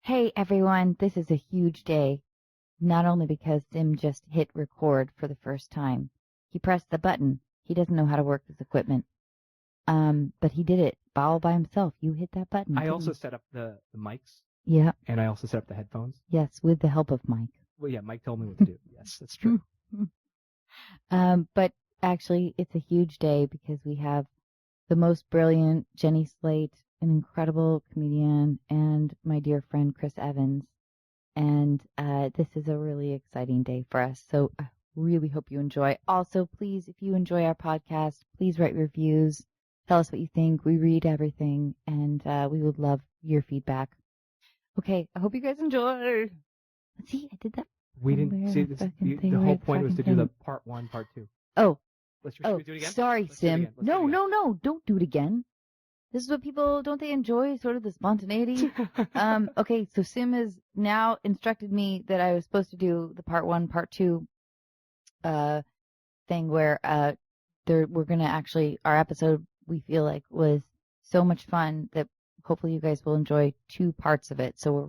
Hey everyone, this is a huge day. Not only because Sim just hit record for the first time. He pressed the button. He doesn't know how to work this equipment. But he did it all by himself. You hit that button. I also set up the mics. Yeah. And I also set up the headphones. Yes, with the help of Mike. Well, yeah, Mike told me what to do. Yes, that's true. But actually, it's a huge day because we have the most brilliant Jenny Slate, an incredible comedian, and my dear friend Chris Evans. And this is a really exciting day for us. So I really hope you enjoy. Also, please, if you enjoy our podcast, please write reviews. Tell us what you think. We read everything, and we would love your feedback. Okay, I hope you guys enjoy. See, I did that. We didn't see this. The whole point was to do the part 1, part 2. Oh. Should we do it again? Sorry, Sim. No. Don't do it again. This is what people, don't they enjoy, sort of the spontaneity? Okay, so Sim has now instructed me that I was supposed to do the part 1, part 2 thing where we're going to actually, our episode, we feel like, was so much fun that hopefully you guys will enjoy 2 parts of it. So we're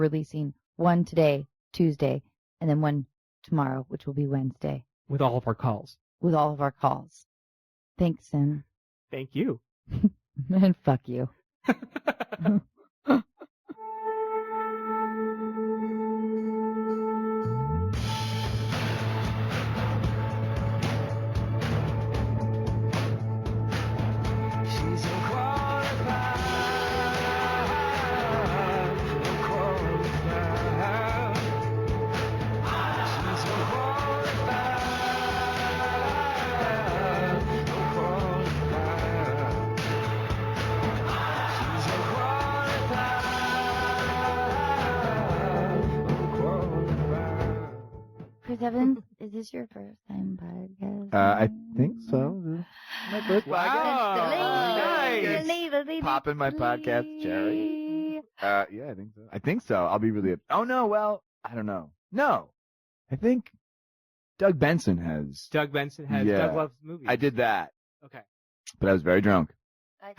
releasing one today, Tuesday, and then one tomorrow, which will be Wednesday. With all of our calls. With all of our calls. Thanks, Sim. Thank you. And fuck you. Chris Evans, is this your first time podcast? I think so. My first podcast. Nice. Popping my podcast, Jerry. Yeah, I think so. I'll be really. Oh no, well, I don't know. No, I think Doug Benson has. Doug Yeah. Doug Loves Movies. I did that. Okay. But I was very drunk. I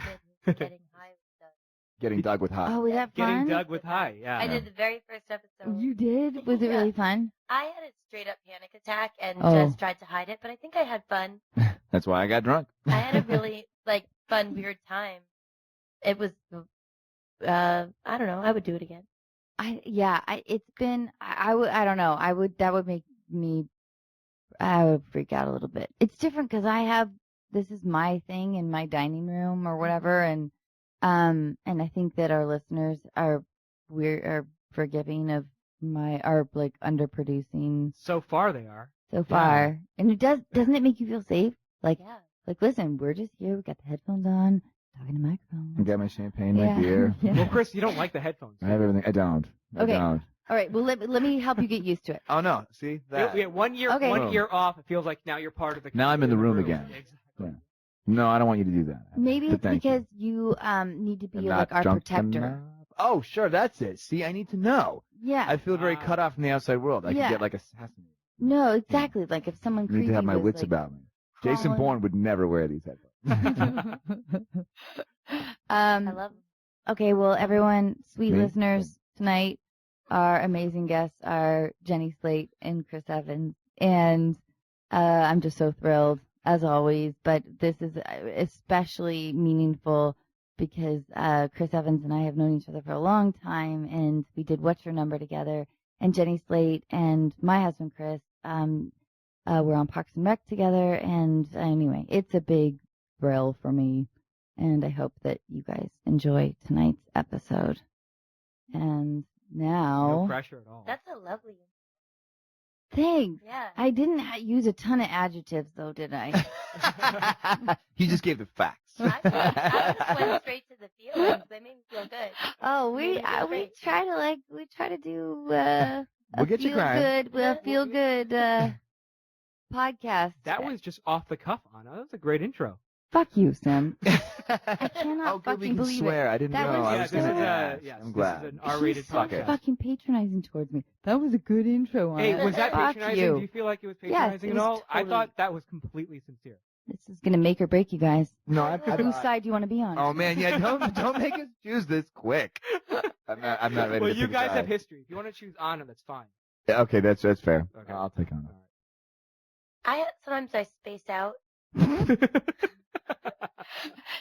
did Getting High with Doug. Getting Doug with high. Oh, was that fun? Getting Doug with high, yeah. I did the very first episode. You did? Was it really fun? I had a straight up panic attack and Oh. just tried to hide it, but I think I had fun. That's why I got drunk. I had a really fun, weird time. It was, I don't know. I would do it again. It's been, I don't know. That would make me, I would freak out a little bit. It's different because this is my thing in my dining room or whatever. And I think that our listeners are forgiving of our underproducing. So far they are. So far. And doesn't it make you feel safe? Yeah. Listen, we're just here. We got the headphones on, talking to microphones. I got my champagne, my Yeah. beer. Yeah. Well, Chris, you don't like the headphones. I have everything. I don't. Okay. I don't. All right. Well, let me help you get used to it. Oh no. See that? Yeah, 1 year, Okay. 1 year off. It feels like now you're part of the. Now I'm in the room again. Exactly. Yeah. No, I don't want you to do that. Maybe But it's thank because you. you need to be I'm like not our drunk protector. enough. Oh, sure, that's it. See, I need to know. Yeah. I feel very cut off from the outside world. I Yeah. could get assassinated. No, exactly. Like if someone I creepy need to have my was, wits like, about me. Jason crawling- Bourne would never wear these headphones. I love them. Okay, well, everyone, sweet Me? listeners, tonight, our amazing guests are Jenny Slate and Chris Evans. And I'm just so thrilled, as always. But this is especially meaningful because Chris Evans and I have known each other for a long time. And we did What's Your Number together. And Jenny Slate and my husband, Chris, we're on Parks and Rec together. And anyway, it's a big thrill for me. And I hope that you guys enjoy tonight's episode. And now... No pressure at all. That's a lovely. Thanks. Yeah. I didn't use a ton of adjectives, though, did I? You just gave the facts. I just went straight to the feelings. They made me feel good. Oh, Made me feel we great. try to do We'll get you crying. feel good podcast. That was just off the cuff, Anna. That was a great intro. Fuck you, Sam. I cannot good, we fucking can believe swear. it. I didn't That know. was I yeah, was this is gonna a, ask. yes, I'm glad. This is an R-rated He's so podcast. fucking patronizing towards me. That was a good intro. Hey, Anna. was that Fuck patronizing? you. Do you feel like it was Yes, patronizing it at was all? I totally- thought that was completely sincere. This is gonna make or break you guys. No, Whose side do you want to be on? Oh man, yeah. Don't make us choose this quick. I'm not ready Well, to you pick a guys side. have history. If you want to choose Anna, that's fine. Yeah, okay, that's fair. Okay. I'll take on it. Sometimes I space out.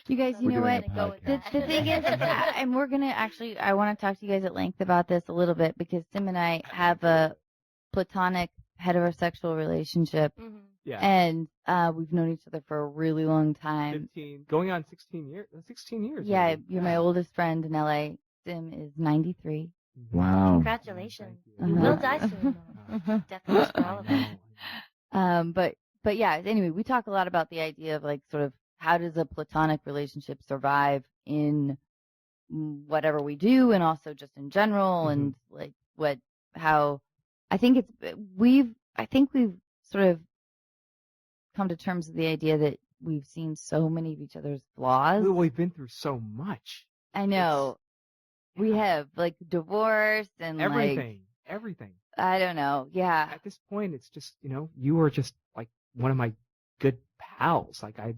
You guys, you We're know doing what? a Go with podcast. The thing is, and we're going to actually, I want to talk to you guys at length about this a little bit because Tim and I have a platonic heterosexual relationship Mhm. Yeah. and we've known each other for a really long time. 15, going on 16 years. 16 years. Yeah, maybe. you're my oldest friend in LA. Tim is 93. Wow. Congratulations. Thank You you. will die soon, though. Definitely for all of us. But yeah, anyway, we talk a lot about the idea of like sort of how does a platonic relationship survive in whatever we do and also just in general and like how I think we've sort of come to terms with the idea that we've seen so many of each other's flaws. We've been through so much. I know. We have like divorce and Everything. I don't know. Yeah. At this point, it's just, you are just like one of my good pals. Like I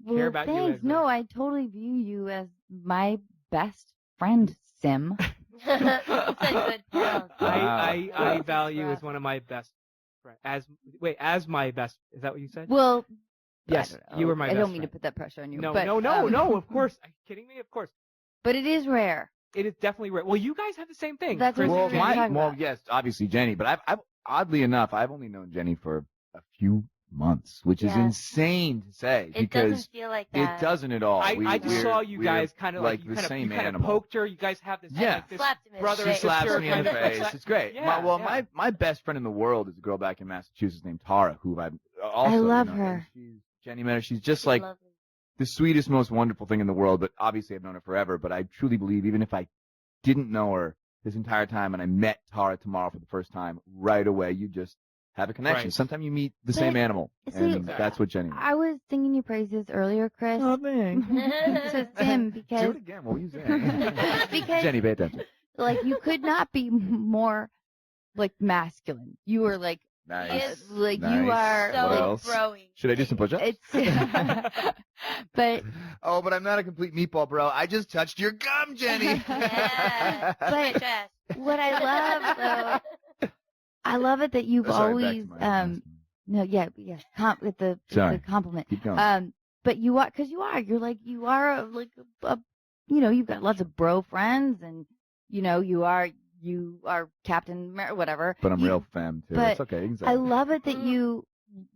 care about you Thanks. as No, I totally view you as my best friend, Sim. You said good pals. I value as one of my best friends. As my best. Is that what you said? Well, yes, you were my best I don't mean to friend. put that pressure on you. No, but, no, of course. Are you kidding me? Of course. But it is rare. It is definitely rare. Well, you guys have the same thing. That's Chris what and we're Jenny. talking about. Yes, obviously Jenny, but I've oddly enough, I've only known Jenny for a few months, which is Yeah. insane to say It because doesn't feel like that. it doesn't at all. I just saw you guys we're kind of like you the same kind of animal. poked her. You guys have this, Yeah. like, this Slapped him in the brother She face. slaps sister me in the kind of- face. It's great. Yeah, My best friend in the world is a girl back in Massachusetts named Tara, who I've also. I love and her. Jenny met her. She's just She's like lovely. the sweetest, most wonderful thing in the world. But obviously, I've known her forever. But I truly believe, even if I didn't know her this entire time and I met Tara tomorrow for the first time, right away, you just have a connection. Right. Sometimes you meet the same animal, See, and that's what Jenny. I was singing your praises earlier, Chris. Oh, thanks. To Sim Do because it again. What were you saying? Because- Jenny, pay attention. like you could not be more like masculine. You were like Nice. like Nice. you are So What else? broy. Should I do some push-ups? it's but Oh, but I'm not a complete meatball, bro. I just touched your gum, Jenny. Yeah. But Trash. what I love though, I love it that you've Sorry, back always to my no yeah with the Sorry. compliment. Keep going. But you are because you're like you are a you've got lots of bro friends and you are Captain whatever. But I'm You- real femme, too. but It's okay. You can say I it. love it that you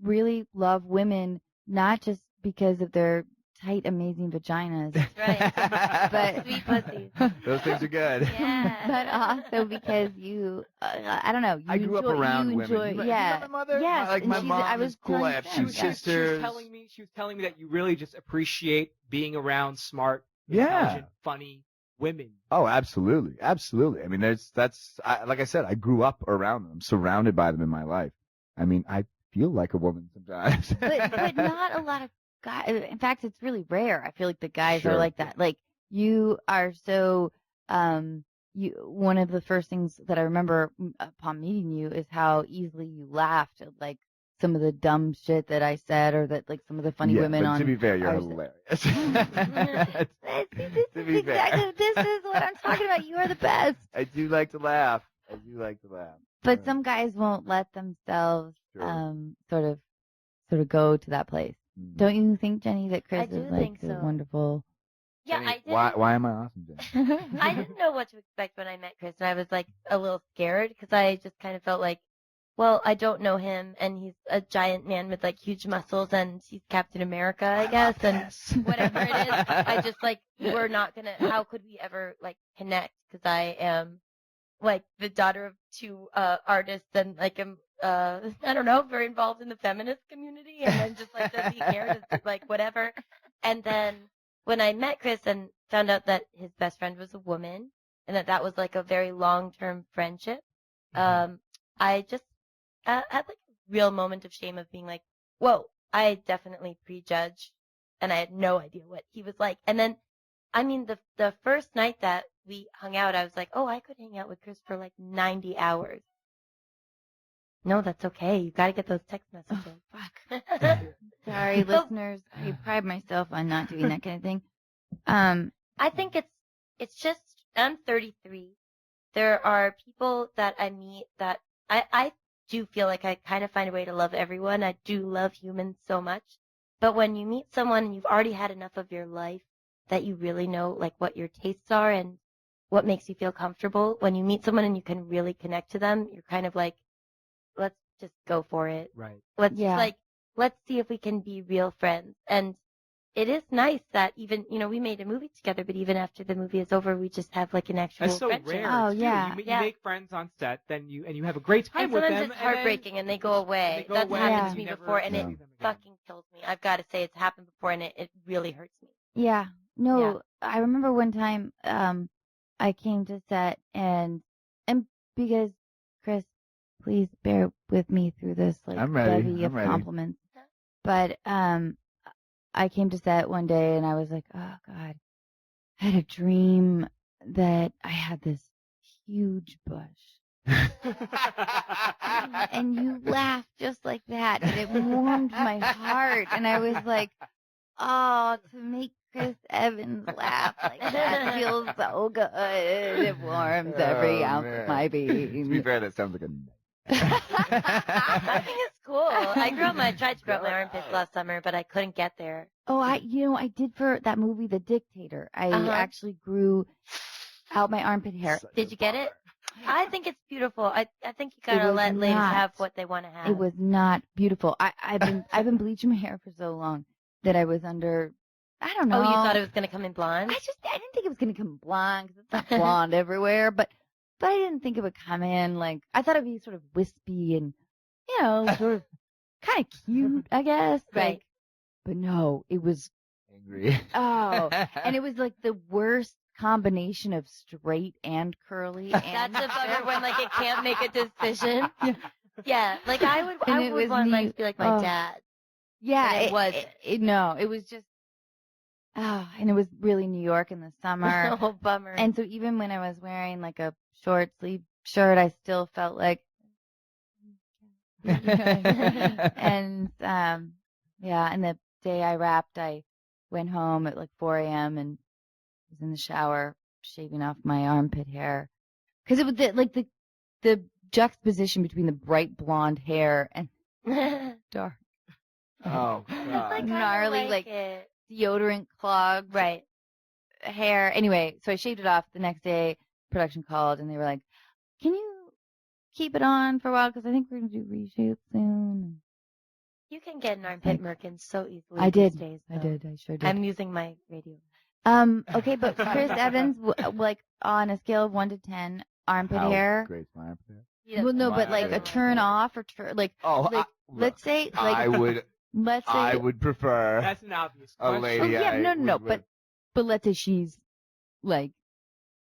really love women, not just because of their tight, amazing vaginas, Right. but Sweet pussies. Those things are good. Yeah. but also because you, I don't know. You I grew up enjoy, around you women. enjoy, You yeah. met my mother? Yes, Like and my she's- mom I was is cool. I telling have Sam two that. She was sisters. telling me that you really just appreciate being around smart, Yeah. intelligent, funny women. Oh, absolutely, absolutely. I mean, like I said, I grew up around them, I'm surrounded by them in my life. I mean, I feel like a woman sometimes. But not a lot of guys. In fact, it's really rare. I feel like the guys Sure. are like that. Like you are so. One of the first things that I remember upon meeting you is how easily you laughed at like some of the dumb shit that I said, or that like some of the funny yeah, women but on. to be fair, you're our- hilarious. This To be is exactly. This is what I'm talking about. You are the best. I do like to laugh. But Right. some guys won't let themselves Sure. sort of go to that place. Mm. Don't you think, Jenny, that Chris I do is like think a so. wonderful? Yeah, Jenny, I didn't. why am I awesome, Jenny? I didn't know what to expect when I met Chris, and I was like a little scared because I just kind of felt like, well, I don't know him, and he's a giant man with like huge muscles, and he's Captain America, I guess, and whatever it is. I just like we're not gonna. How could we ever like connect? Because I am like the daughter of two artists, and like am I don't know, very involved in the feminist community, and then just like does he care? Just like whatever. And then when I met Chris and found out that his best friend was a woman, and that was like a very long-term friendship, I just had like a real moment of shame of being like, whoa, I definitely prejudged, and I had no idea what he was like. And then, I mean, the first night that we hung out, I was like, oh, I could hang out with Chris for like 90 hours. No, that's okay. You got to get those text messages. Fuck. Sorry, listeners. I pride myself on not doing that kind of thing. I think it's just I'm 33. There are people that I meet that I do feel like I kind of find a way to love everyone. I do love humans so much. But when you meet someone and you've already had enough of your life that you really know like what your tastes are and what makes you feel comfortable, when you meet someone and you can really connect to them, you're kind of like, let's just go for it. Right. Let's Yeah. let's see if we can be real friends. And it is nice that even, we made a movie together, but even after the movie is over, we just have like an actual That's so friendship. rare. Oh, too. yeah. You Yeah. make friends on set, then you have a great time And with them. sometimes it's heartbreaking and they go away. That's away happened and to you me never before, and see it them again. fucking kills me. I've got to say it's happened before, and it really hurts me. Yeah. No, Yeah. I remember one time I came to set and because Chris, please bear with me through this like I'm ready. bevy I'm of ready. compliments. But I came to set one day and I was like, oh God, I had a dream that I had this huge bush. And you laughed just like that, and it warmed my heart. And I was like, oh, to make Chris Evans laugh like that feels so good. It warms every Oh, ounce man. of my To be being. fair, that sounds like a I think it's cool. I tried to grow out my armpits last summer, but I couldn't get there. Oh, I did for that movie, The Dictator. I actually grew out my armpit hair. Such Did a you get it? bummer. I think it's beautiful. I think you It gotta was let ladies not. have what they want to have. It was not beautiful. I've been bleaching my hair for so long that I was under. I don't know. Oh, you thought it was gonna come in blonde? I didn't think it was gonna come blonde because it's not blonde everywhere, but I didn't think it would come in like I thought it'd be sort of wispy and sort of kind of cute, I guess. Right. Like, but no, it was Angry. and it was like the worst combination of straight and curly. And That's a bummer when like it can't make a decision. Yeah, like I would And it was want mine neat. to be like my Oh. dad. yeah, And it wasn't. No, it was just and it was really New York in the summer. Oh, bummer. And so even when I was wearing like a short sleeve shirt, I still felt like and yeah, and the day I wrapped, I went home at like 4 a.m. and was in the shower shaving off my armpit hair because it was the juxtaposition between the bright blonde hair and dark Oh, I God. kinda gnarly, like, it. deodorant clogged Right. hair. Anyway, so I shaved it off. The next day, production called and they were like, "Can you keep it on for a while? Because I think we're gonna do reshoots soon." You can get an armpit merkin so easily I these did. days. I though. did. I sure did. I'm using my radio. Okay, but Chris Evans, like on a scale of 1 to 10, armpit How hair. great's my armpit hair? Well, no, My but like a armpit turn off or like, Oh, like let's say, like, I would. let's say, I would prefer That's an obvious a question. lady. oh, yeah, I no, would- but let's say she's like,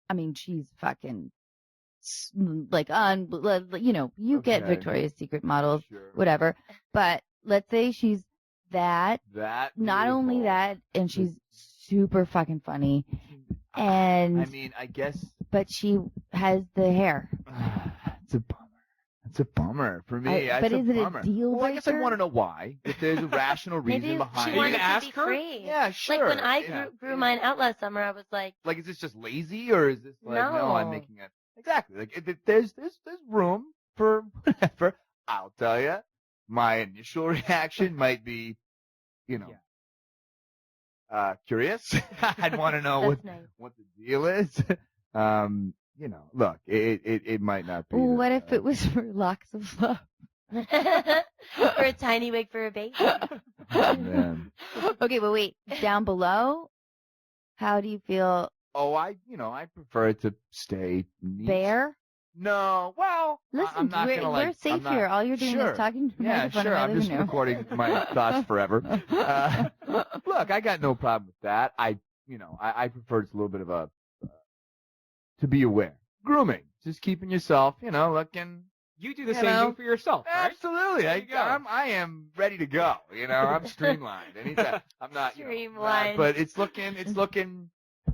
I mean, she's fucking like you get Okay. Victoria's Secret models, Sure. whatever. But let's say she's that, That. not only beautiful. that, and she's super fucking funny, and I mean, I guess but she has the hair. it's a bummer. It's a bummer for me. But It's is a it a bummer. deal Well, I guess I breaker? want to know why. If there's a rational reason Maybe behind she it. wanted to ask be her? free. Yeah, sure. Like when I Yeah. grew mine out last summer, I was like, Like, is this just lazy, or is this like, no, I'm No. making it exactly like if there's room for whatever. I'll tell you, my initial reaction might be, curious. I'd want to know that's nice. what the deal is. Look, it might not be. Ooh, that, what if it was for locks of love? For a tiny wig for a baby. Oh, man. Okay, but wait, down below, how do you feel? Oh, I prefer it to stay neat. Bare? No, well, Listen, I'm not gonna we're like. safe I'm not, here. All you're doing sure. is talking to the Yeah, microphone sure. in my I'm just living room. recording my thoughts forever. Look, I got no problem with that. I prefer it's a little bit of a to be aware. Grooming, just keeping yourself, looking. You do the same thing for yourself, right? Absolutely. There you go. I am ready to go. I'm streamlined. Anytime. I'm not Streamlined. but it's looking.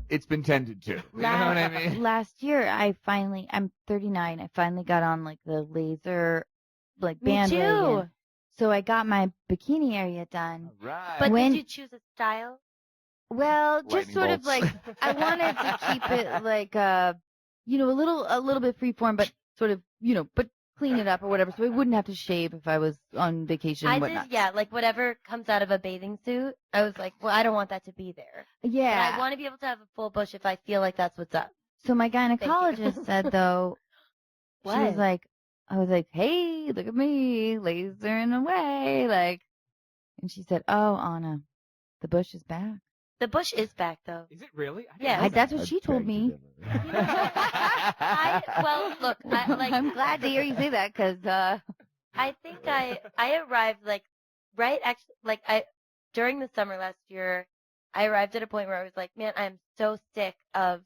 It's been tended to. You know what I mean? Last year, I'm 39. I finally got on like the laser, like Me bandwagon. too. So I got my bikini area done. Right. But When- did you choose a style? Well, just Lightning sort of bolts. like I wanted to keep it like a little bit freeform, but sort of but clean it up or whatever, so I wouldn't have to shave if I was on vacation and I whatnot. did, yeah, like whatever comes out of a bathing suit, I was like, well, I don't want that to be there. But Yeah. I want to be able to have a full bush if I feel like that's what's up. So my you. gynecologist said though, she was What? like, I was like, hey, look at me, lasering away, like, and she said, oh, Anna, the bush is back. The bush is back though. Is it really? I didn't Yeah. know That's that. what she told me. Well, look, I'm glad to hear you say that because I think I arrived during the summer last year, I arrived at a point where I was like, man, I'm so sick of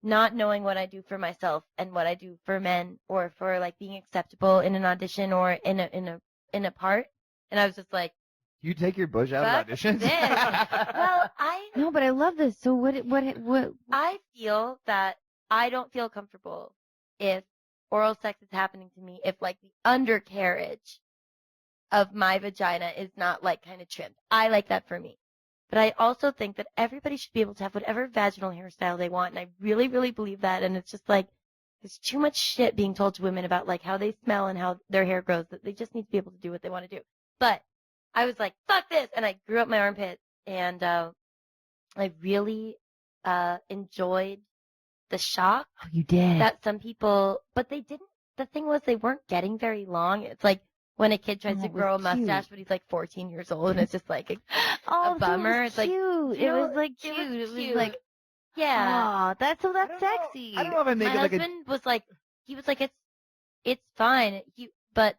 not knowing what I do for myself and what I do for men or for like being acceptable in an audition or in a part. And I was just like, You take your bush out of Fuck auditions? this. well, no, but I love this. So what? I feel that I don't feel comfortable if oral sex is happening to me if like the undercarriage of my vagina is not like kind of trimmed. I like that for me. But I also think that everybody should be able to have whatever vaginal hairstyle they want. And I really, really believe that. And it's just like, there's too much shit being told to women about like how they smell and how their hair grows that they just need to be able to do what they want to do. But I was like, fuck this. And I grew up my armpits and, I really, enjoyed the shock Oh, you did. that some people, but they didn't, the thing was they weren't getting very long. It's like when a kid tries Oh, to it was grow a cute. mustache, but he's like 14 years old and it's just like Oh, a bummer. It It's was like, cute. you It know, was like it cute. was It was cute. like, yeah. oh, that's I sexy. don't know if I make My it like a. husband was like, he was like, it's fine. But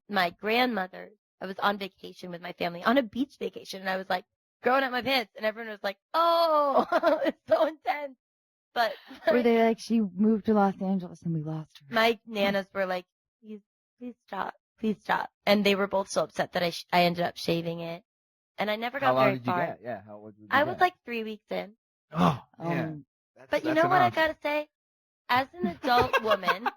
my grandmother, I was on vacation with my family on a beach vacation and I was like growing out my pits and everyone was like, oh, it's so intense. But Were they like she moved to Los Angeles and we lost her? my nanas were like, please stop. And they were both so upset that I ended up shaving it. And I never got How long very did you far. get? Yeah, how old did you I get? was like 3 weeks in. Oh, yeah. But you know what I gotta say? As an adult woman,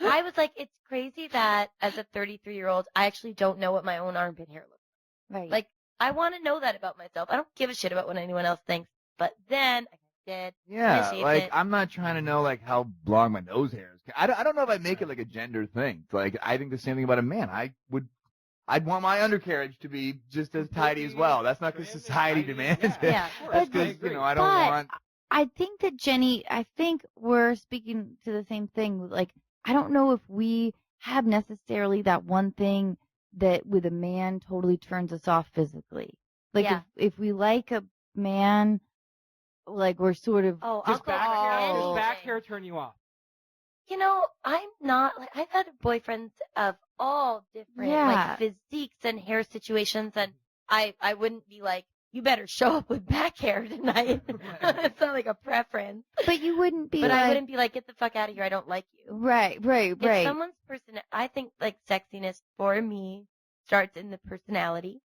I was like, it's crazy that as a 33-year-old, I actually don't know what my own armpit hair looks Right. like. I want to know that about myself. I don't give a shit about what anyone else thinks. But then I did. Yeah, shaved like it. I'm not trying to know like how long my nose hair is. I don't know if I'd make it like a gender thing. Like I think the same thing about a man. I'd want my undercarriage to be just as tidy as well. That's not because society demands it. Yeah. That's But- because I don't but want. I think that Jenny, I think we're speaking to the same thing. Like, I don't know if we have necessarily that one thing that with a man totally turns us off physically. Like, Yeah. if we like a man, like we're sort of. Oh, Does I'll go for anything. back hair turn you off? You know, I'm not like I've had boyfriends of all different Yeah. like physiques and hair situations, and I wouldn't be like, you better show up with back hair tonight. It's not like a preference, But you wouldn't be but like. I wouldn't be like, get the fuck out of here. I don't like you. Right. If someone's I think like sexiness for me starts in the personality.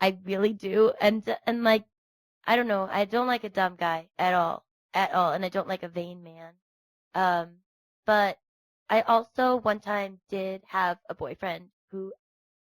I really do, and like I don't know, I don't like a dumb guy at all, and I don't like a vain man. But I also one time did have a boyfriend who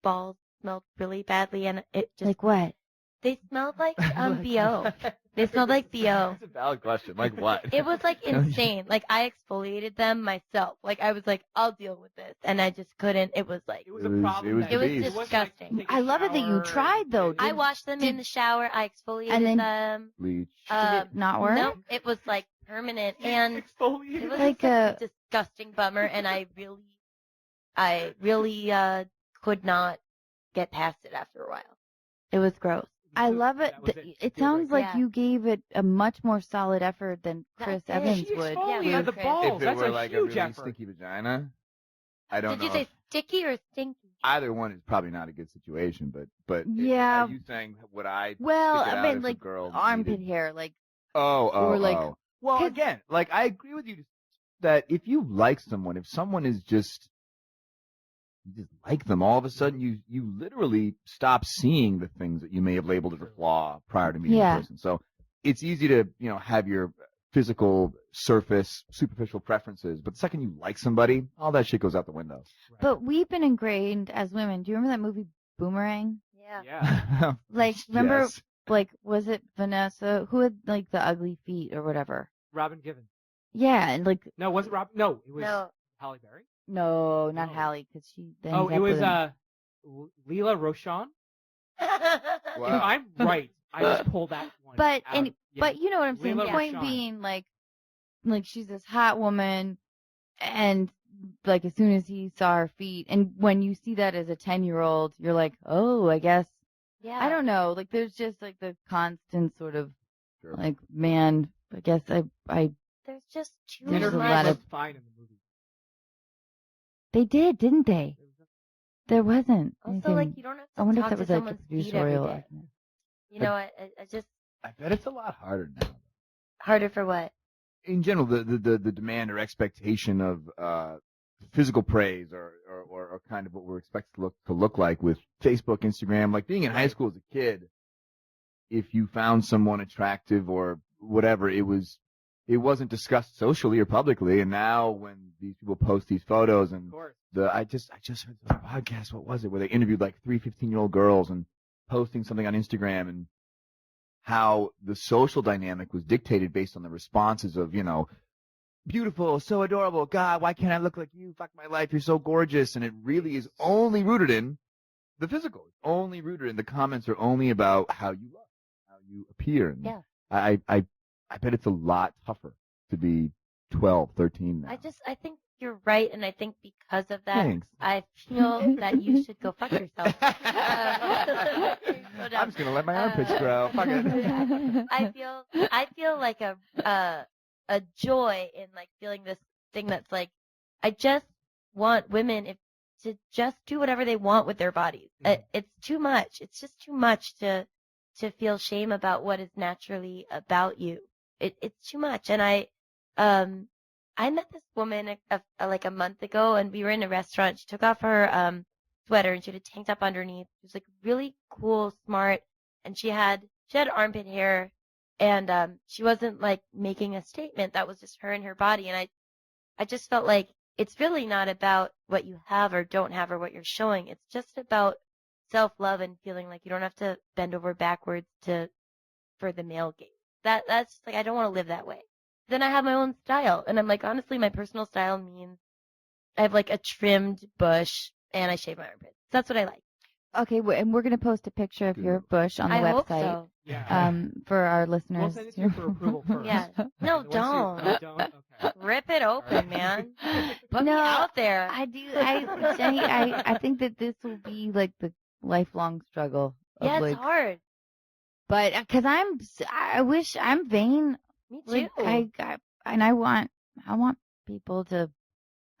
balls smelled really badly, and it just Like what? they smelled like BO. They smelled like BO. That's a valid question. Like what? It was like insane. Like I exfoliated them myself. Like I was like, I'll deal with this, and I just couldn't. It was like It was a It was- problem. it was that- the was beast. wasn't like disgusting. take a I love it that you shower tried, and- though. I washed them in the shower. I exfoliated And then- them. Bleach. Did it not work? No, it was like permanent, and it Exfoliated. was Like just a disgusting bummer, and I really could not get past it after a while. It was gross. I love it. That was It Deal sounds breaker. like Yeah. you gave it a much more solid effort than Chris That's it. Evans She would. exfoliated Yeah, the Chris. balls. If it That's were a like a huge really effort. stinky vagina, I don't Did know. you say if- sticky or stinky? Either one is probably not a good situation, but Yeah. Are you saying would I? Well, stick it I out mean, if a like girl armpit needed- hair, like Oh. or like- Well, 'cause- again, like I agree with you that if you like someone, if someone is just you just like them, all of a sudden you literally stop seeing the things that you may have labeled as a flaw prior to meeting Yeah. the person. So it's easy to have your physical surface, superficial preferences, but the second you like somebody, all that shit goes out the window. But we've been ingrained as women. Do you remember that movie Boomerang? Yeah. Yeah. Like, remember Yes. like, was it Vanessa who had like the ugly feet or whatever? Robin Given. Yeah, and like, No, was it Rob? No, it was No. Halle Berry. no, not No. Hallie, because she. Oh, ends it up was with him. Leela Roshan. Wow. If I'm right, I just pulled that one. But out. but you know what I'm saying. Leela Point Roshan. being, like she's this hot woman, and like as soon as he saw her feet, and when you see that as a 10-year-old, you're like, oh, I guess. Yeah. I don't know. Like there's just like the constant sort of Sure. like, man, I guess I There's just too There's a Interview lot was of- fine in the movie. they did, didn't they? There wasn't. Also, anything- like, you don't have to I wonder if talk that to was like a someone's feet every producerial day. argument. You know, I just I bet it's a lot harder now. harder for what? In general, the demand or expectation of physical praise or kind of what we're expected to look like with Facebook, Instagram, like being in high school as a kid, if you found someone attractive or whatever, it wasn't discussed socially or publicly. And now when these people post these photos and Of course. I just heard the podcast, what was it, where they interviewed like 3 15-year-old girls and posting something on Instagram, and how the social dynamic was dictated based on the responses of, beautiful, so adorable, God, why can't I look like you? Fuck my life, you're so gorgeous. And it really is only rooted in the physical. It's only rooted in the comments are only about how you look, how you appear. And Yeah. I bet it's a lot tougher to be 12, 13 now. I think you're right, and I think because of that, Thanks. I feel that you should go fuck yourself. I'm just gonna let my armpits grow. Fuck it. I feel like a joy in like feeling this thing that's like, I just want women to just do whatever they want with their bodies. It's too much. It's just too much to feel shame about what is naturally about you. It's too much. And I met this woman like a month ago, and we were in a restaurant. She took off her sweater, and she had a tank top underneath. She was like really cool, smart, and she had armpit hair, and she wasn't like making a statement. That was just her and her body. And I just felt like it's really not about what you have or don't have or what you're showing. It's just about self-love and feeling like you don't have to bend over backwards for the male gaze. That's just like, I don't want to live that way. Then I have my own style, and I'm like, honestly, my personal style means I have like a trimmed bush and I shave my armpits. That's what I like. Okay, and we're gonna post a picture of your bush on the I hope website. so. Yeah. For our We'll listeners. send it to you for approval first. Yeah. No, And once you- don't. Okay. Rip it open, man. Put me No, out there. Jenny, I think that this will be like the lifelong struggle. Of Yeah, it's like, hard. but because I wish I'm vain. Me too. Like, I want people to,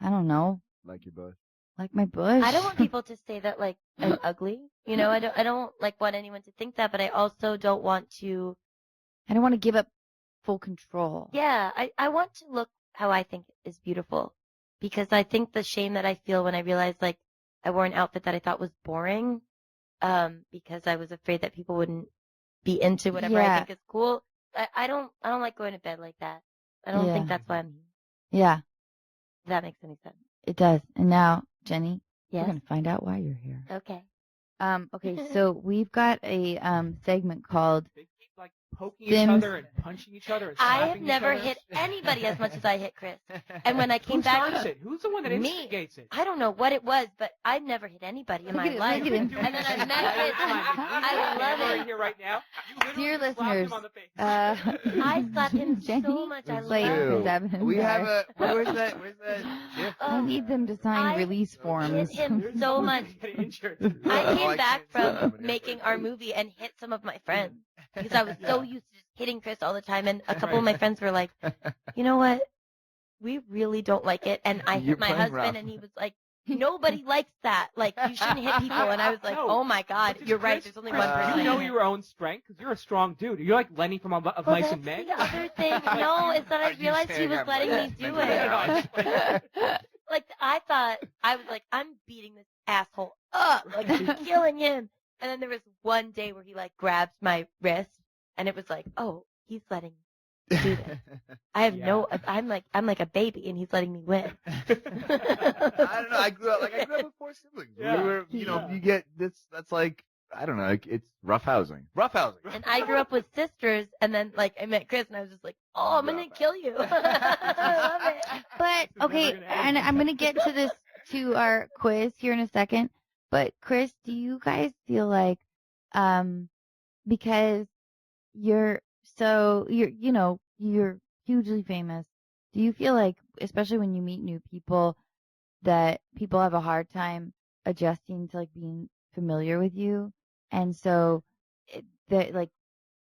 I don't know, Like your bush. like my bush. I don't want people to say that like I'm ugly. You know, I don't like want anyone to think that, but I also don't want to. I don't want to give up full control. Yeah, I want to look how I think is beautiful, because I think the shame that I feel when I realize like I wore an outfit that I thought was boring, because I was afraid that people wouldn't be into whatever I Yeah. think is cool. I don't like going to bed like that. I don't think Yeah. that's why I'm here. Yeah, If that makes any sense. it does. And now, Jenny, Yes. we're gonna find out why you're here. Okay. Okay, so we've got a segment called They keep like poking Sims. each other and punching each other. And I have slapping each never other. hit anybody as much as I hit Chris. And when I came Who back, starts it? Who's the one that Me. instigates it? I don't know what it was, but I've never hit anybody in Look my at it, life. look at him. And then I met Chris. I love Right it. here, right now. You literally Dear slapped listeners, him on the face. I slapped him Jenny, so much. I It's love true. Chris Evans We have are- where's that GIF? I need them to sign I release hit forms. him There's so no much. getting injured. I Oh, came I back can't see that from one here. making our movie and hit some of my friends because I was so used to just hitting Chris all the time. And a couple of my friends were like, you know what? We really don't like it. And I You're hit my playing husband, rough. and he was like, nobody likes that. Like, you shouldn't hit people. And I was like, No. oh my God, But you're right. Chris- There's only Chris, one person. You I know hit. your own strength because you're a strong dude. You're like Lenny from Of Well, Mice that's and Men. the other thing. No, is that I Are you realized he saying was I'm letting like me do that? it. Like, I thought, I was like, I'm beating this asshole up. Like, I'm killing him. And then there was one day where he, like, grabbed my wrist, and it was like, oh, he's letting me do this. I have I'm like a baby, and he's letting me win. I don't know. I grew up with 4 siblings. Yeah. We were, you get this. That's like I don't know. It's roughhousing. Roughhousing. And I grew up with sisters, and then like I met Chris, and I was just like, oh, I'm gonna kill you. I love it. But okay, and I'm gonna get to our quiz here in a second. But Chris, do you guys feel like, because you're you're hugely famous, do you feel like, especially when you meet new people, that people have a hard time adjusting to like being familiar with you, and so that like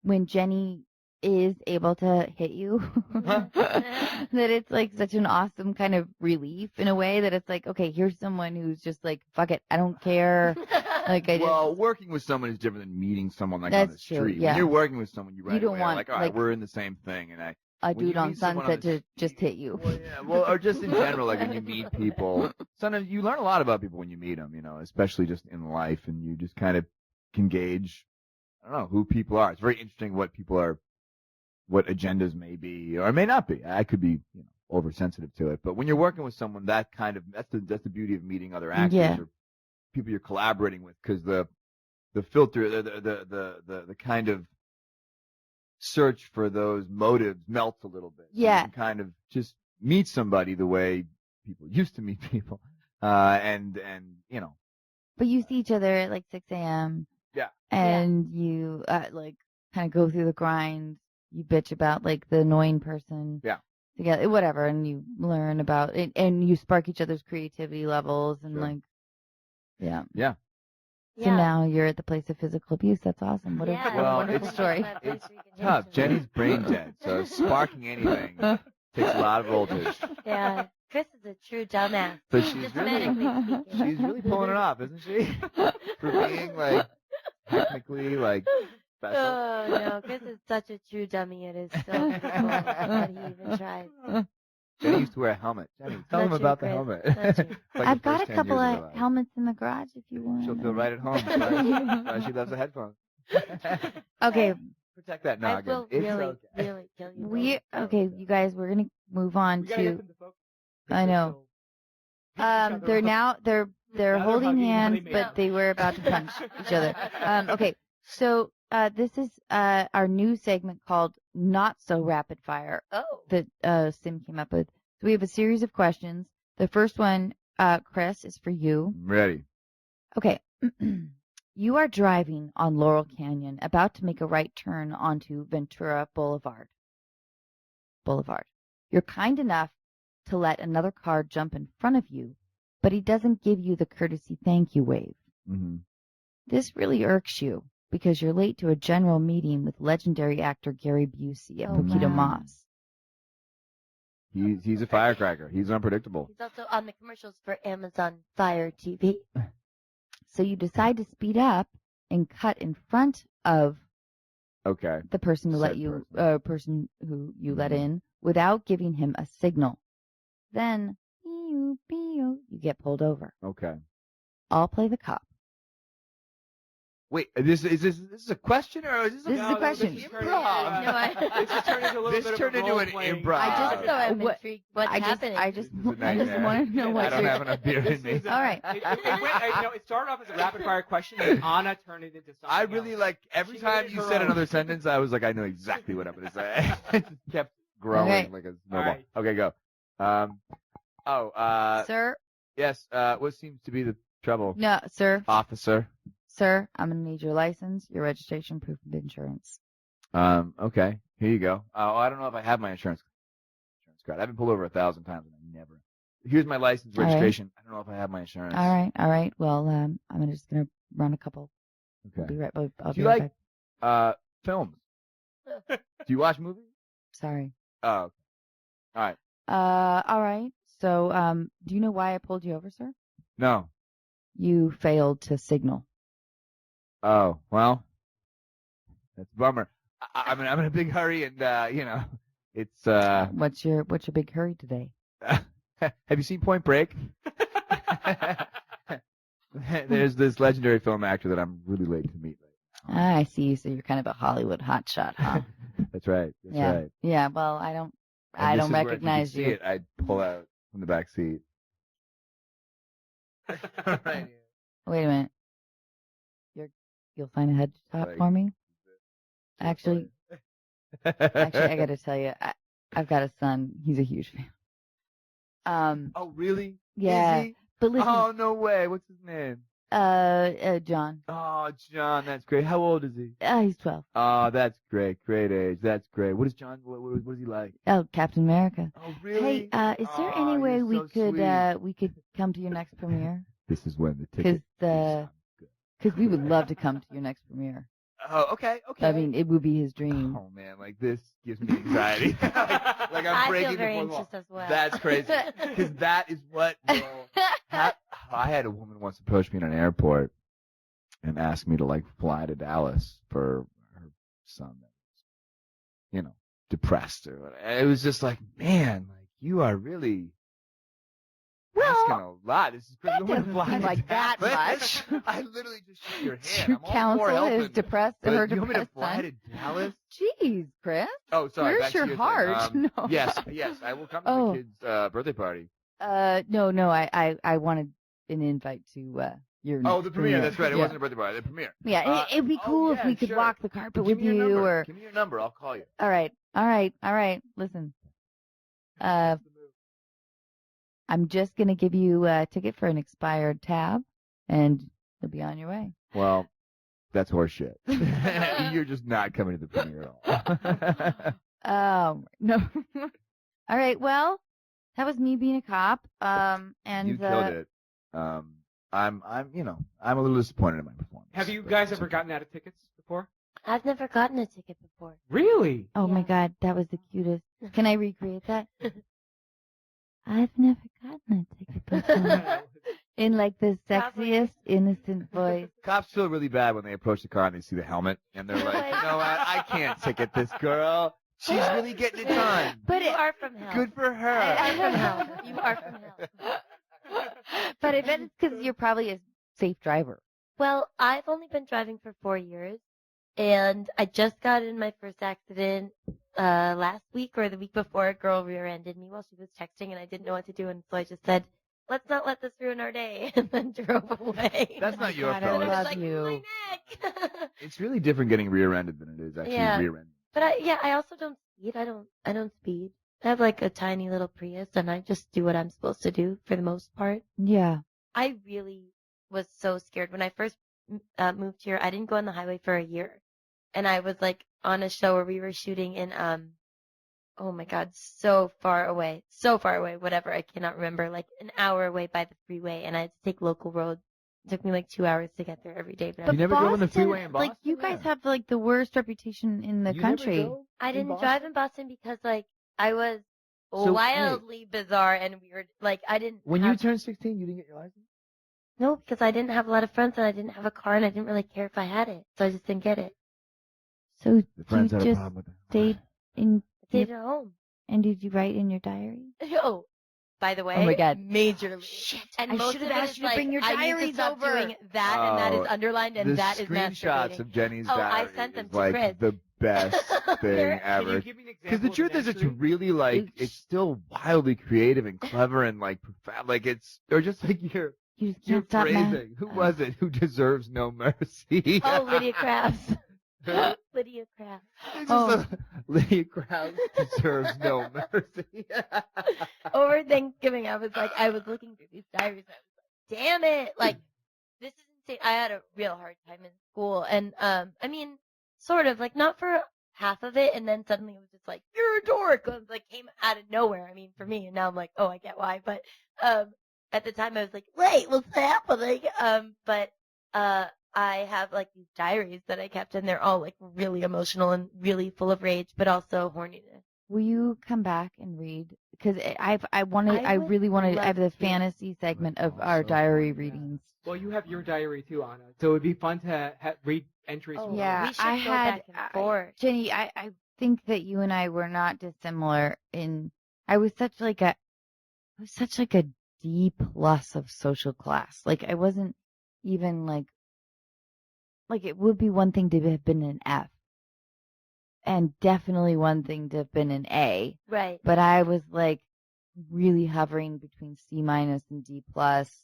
when Jenny is able to hit you, that it's like such an awesome kind of relief in a way that it's like, okay, here's someone who's just like, fuck it, I don't care. Like Well, working with someone is different than meeting someone like on the That's street. true, yeah. When you're working with someone, you right don't away want, are like, all right, like, we're in the same thing, and a when you dude on meet someone on Sunset the to just hit you. Well, yeah, well, or just in general, like when you meet people, sometimes you learn a lot about people when you meet them, especially just in life, and you just kind of can gauge, I don't know, who people are. It's very interesting what people are, what agendas may be or may not be. I could be, oversensitive to it, but when you're working with someone, that's the beauty of meeting other actors Yeah. or people you're collaborating with, because the filter, the kind of search for those motives melts a little bit. So Yeah. you can kind of just meet somebody the way people used to meet people, and But you see each other at like 6 a.m. Yeah. And you like kind of go through the grind. You bitch about like the annoying person. Yeah. Together, whatever, and you learn about it, and you spark each other's creativity levels, and Sure. like, yeah. Yeah. So now you're at the place of physical abuse. That's awesome. What a Well, wonderful story. It's tough. Jenny's brain dead, so sparking anything takes a lot of voltage. Yeah, Chris is a true dumbass. So she's Just really, medically speaking. she's really pulling it off, isn't she? For being like technically like special. Oh no, Chris is such a true dummy. It is so beautiful that he even tried. Jenny used to wear a helmet. Jenny, tell Not them true, about the Chris. helmet. Not true. Like I've the got first a 10 couple years of her life. helmets in the garage if you want. She'll feel right at home. That's why she loves the headphones. Okay, Protect that I noggin. will It's really, okay. really kill you. you guys, we're gonna move on We gotta get to. them to focus. I know. They're now they're Now they're holding hugging, now they hands, made but out. they were about to punch each other. Okay, so this is our new segment called Not So Rapid Fire Oh. that Sim came up with. So we have a series of questions. The first one, Chris, is for you. I'm ready. Okay. You are driving on Laurel Canyon, about to make a right turn onto Ventura Boulevard. You're kind enough to let another car jump in front of you, but he doesn't give you the courtesy thank you wave. Mm-hmm. This really irks you because you're late to a general meeting with legendary actor Gary Busey at Oh, Pokito wow. Moss. He's a firecracker. He's unpredictable. He's also on the commercials for Amazon Fire TV. So you decide to speed up and cut in front of Okay. the person who let Said you, person. who you let Mhm. in without giving him a signal. Then you get pulled over. Okay. I'll play the cop. Wait, is this a question or is this a This is a question. This is turning into a little This bit of turned a into an role-playing- improv. Also, I'm what- intrigued. What's happening? I just This is a want nightmare. to know what I don't you're. have enough beer in This me. is a- All right. It started off as a rapid fire question, and Anna turned it into something I really else. like every She time made it you her said own. another sentence, I was like, I know exactly what I'm going to say. It just kept growing Okay. like a snowball. right. Okay, go. Sir, Yes. What seems to be the trouble, no, sir, officer? sir, I'm gonna need your license, your registration, proof of insurance. Okay. Here you go. Oh, I don't know if I have my insurance card. I've been pulled over 1,000 times and I never. Here's my license, All right. registration. I don't know if I have my insurance. All right. Well, I'm just gonna run a couple. I'll Okay. be right. I'll Do be you right like back. films? Do you watch movies? Sorry. Oh. Okay. All right. All right. So, do you know why I pulled you over, sir? No. You failed to signal. Oh, well, that's a bummer. I'm in a big hurry, and it's. What's your big hurry today? Have you seen Point Break? There's this legendary film actor that I'm really late to meet right Ah, I see. So you're kind of a Hollywood hotshot, huh? now. That's right. That's yeah. right. Yeah. Well, I don't And this is where recognize if you. you. Could see it, I'd pull out from the back seat. Right. Wait a minute. you'll sign a headshot Like, for me. Actually, I got to tell you, I've got a son. He's a huge fan. Oh, really? Yeah. Is he? But listen, Oh, no way. What's his name? John. Oh, John. That's great. How old is he? He's 12. Oh, that's great. Great age. That's great. What is John? What is he like? Oh, Captain America. Oh, really? Hey, is there any Oh, way you're we so could sweet. we could come to your next premiere? This is when the ticket. Because we would love to come to your next premiere. Oh, okay. I mean, it would be his dream. Oh man, like this gives me anxiety. like I'm I breaking feel very the fourth wall. anxious as well. That's crazy. Because that is what I had a woman once approach me in an airport and ask me to like fly to Dallas for her son that was, depressed or whatever. It was just like, man, like you are really asking a lot. This is crazy. You want me to fly to like that Dallas? much. I literally just shook your hand. True I'm all for counsel helping. is depressed. But Her you want me to depressed fly son. to Dallas? Jeez, Chris. Oh, sorry. Where's back to your thing. heart? No. Yes, I will come to Oh. the kid's birthday party. No. I wanted an invite to your. Oh, next the premiere. That's right. It Yeah. wasn't a birthday party. The premiere. Yeah, it'd be cool if yeah, we could sure. walk the carpet Give with me your you, number. or. Give me your number. I'll call you. All right. Listen. I'm just gonna give you a ticket for an expired tab, and you'll be on your way. Well, that's horseshit. You're just not coming to the premiere at all. No. All right. Well, that was me being a cop. And you killed it. I'm a little disappointed in my performance. Have you but guys it's ever okay. gotten out of tickets before? I've never gotten a ticket before. Really? Oh my Yeah. God, that was the cutest. Can I recreate that? I've never gotten a ticket before. In like the Probably. sexiest, innocent voice. Cops feel really bad when they approach the car and they see the helmet, and they're like, you know what? I can't ticket this girl. She's really getting it done. But you are from hell. Good for her. You are from hell. You are from hell. But I bet it's because you're probably a safe driver. Well, I've only been driving for 4 years, and I just got in my first accident last week or the week before. A girl rear-ended me while she was texting, and I didn't know what to do, and so I just said, "Let's not let this ruin our day," and then drove away. That's not your God, I fault. And I was love like, you. my neck. It's really different getting rear-ended than it is actually Yeah. rear-ended. But I also don't speed. I don't speed. I have like a tiny little Prius, and I just do what I'm supposed to do for the most part. Yeah. I really was so scared when I first moved here. I didn't go on the highway for a year, and I was like on a show where we were shooting in oh my God, so far away, whatever, I cannot remember, like an hour away by the freeway, and I had to take local roads. It took me like 2 hours to get there every day. But You never drove on the freeway in Like you Boston? guys have like the worst reputation in the You never country. drove I in didn't Boston? drive in Boston because like I was So, wildly bizarre and weird. Like I didn't. When have, you turned 16, you didn't get your license? No, because I didn't have a lot of friends and I didn't have a car and I didn't really care if I had it, so I just didn't get it. So The friends you had a just problem with that. stayed in. I stayed at home. And did you write in your diary? Oh, by the way, Oh my God. majorly. Shit, And I most should of have it asked is you to like, bring your I need to diaries stop over. doing that, and that is Oh, underlined, and the that is screenshots masturbating. of Jenny's Oh, I diary sent them is to like Chris. the best thing Can ever. Can you give me an example? Because the truth of an is, it's entry? really like it's still wildly creative and clever and like profound. Like it's or just like you're You just can't stop phrasing. Who was it who deserves no mercy? Oh, Lydia Crafts. Lydia Crafts. It's just Oh. Lydia Krause deserves no mercy. Over Thanksgiving, I was looking through these diaries, and I was like, damn it, like, this is insane. I had a real hard time in school, and, I mean, sort of, like, not for half of it, and then suddenly it was just like, you're a dork, it was like, came out of nowhere, I mean, for me, and now I'm like, oh, I get why, but, at the time I was like, wait, what's happening? But, I have like these diaries that I kept, and they're all like really emotional and really full of rage, but also horniness. Will you come back and read? Because I would really want to. I have love the to. fantasy segment of Oh, our so diary funny. readings. Well, you have your diary too, Anna. So it'd be fun to read entries. Oh, from Yeah, we should I go had back and forth. Jenny. I think that you and I were not dissimilar in. I was such like a D plus of social class. Like I wasn't even like it would be one thing to have been an F, and definitely one thing to have been an A. Right. But I was like really hovering between C minus and D plus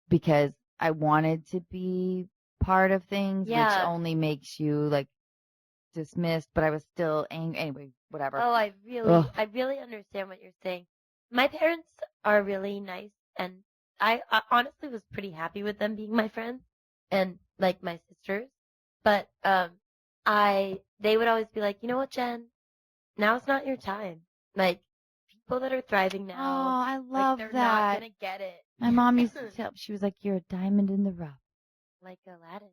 because I wanted to be part of things, which Yeah. only makes you like dismissed. But I was still angry. Anyway, whatever. Oh, I Ugh. really understand what you're saying. My parents are really nice, and I honestly was pretty happy with them being my friends and like my sisters. But they would always be like, you know what, Jen, now's not your time. Like people that are thriving Oh, now, I like love they're not that. gonna get it. My mom used to tell. She was like, "You're a diamond in the rough." Like Aladdin.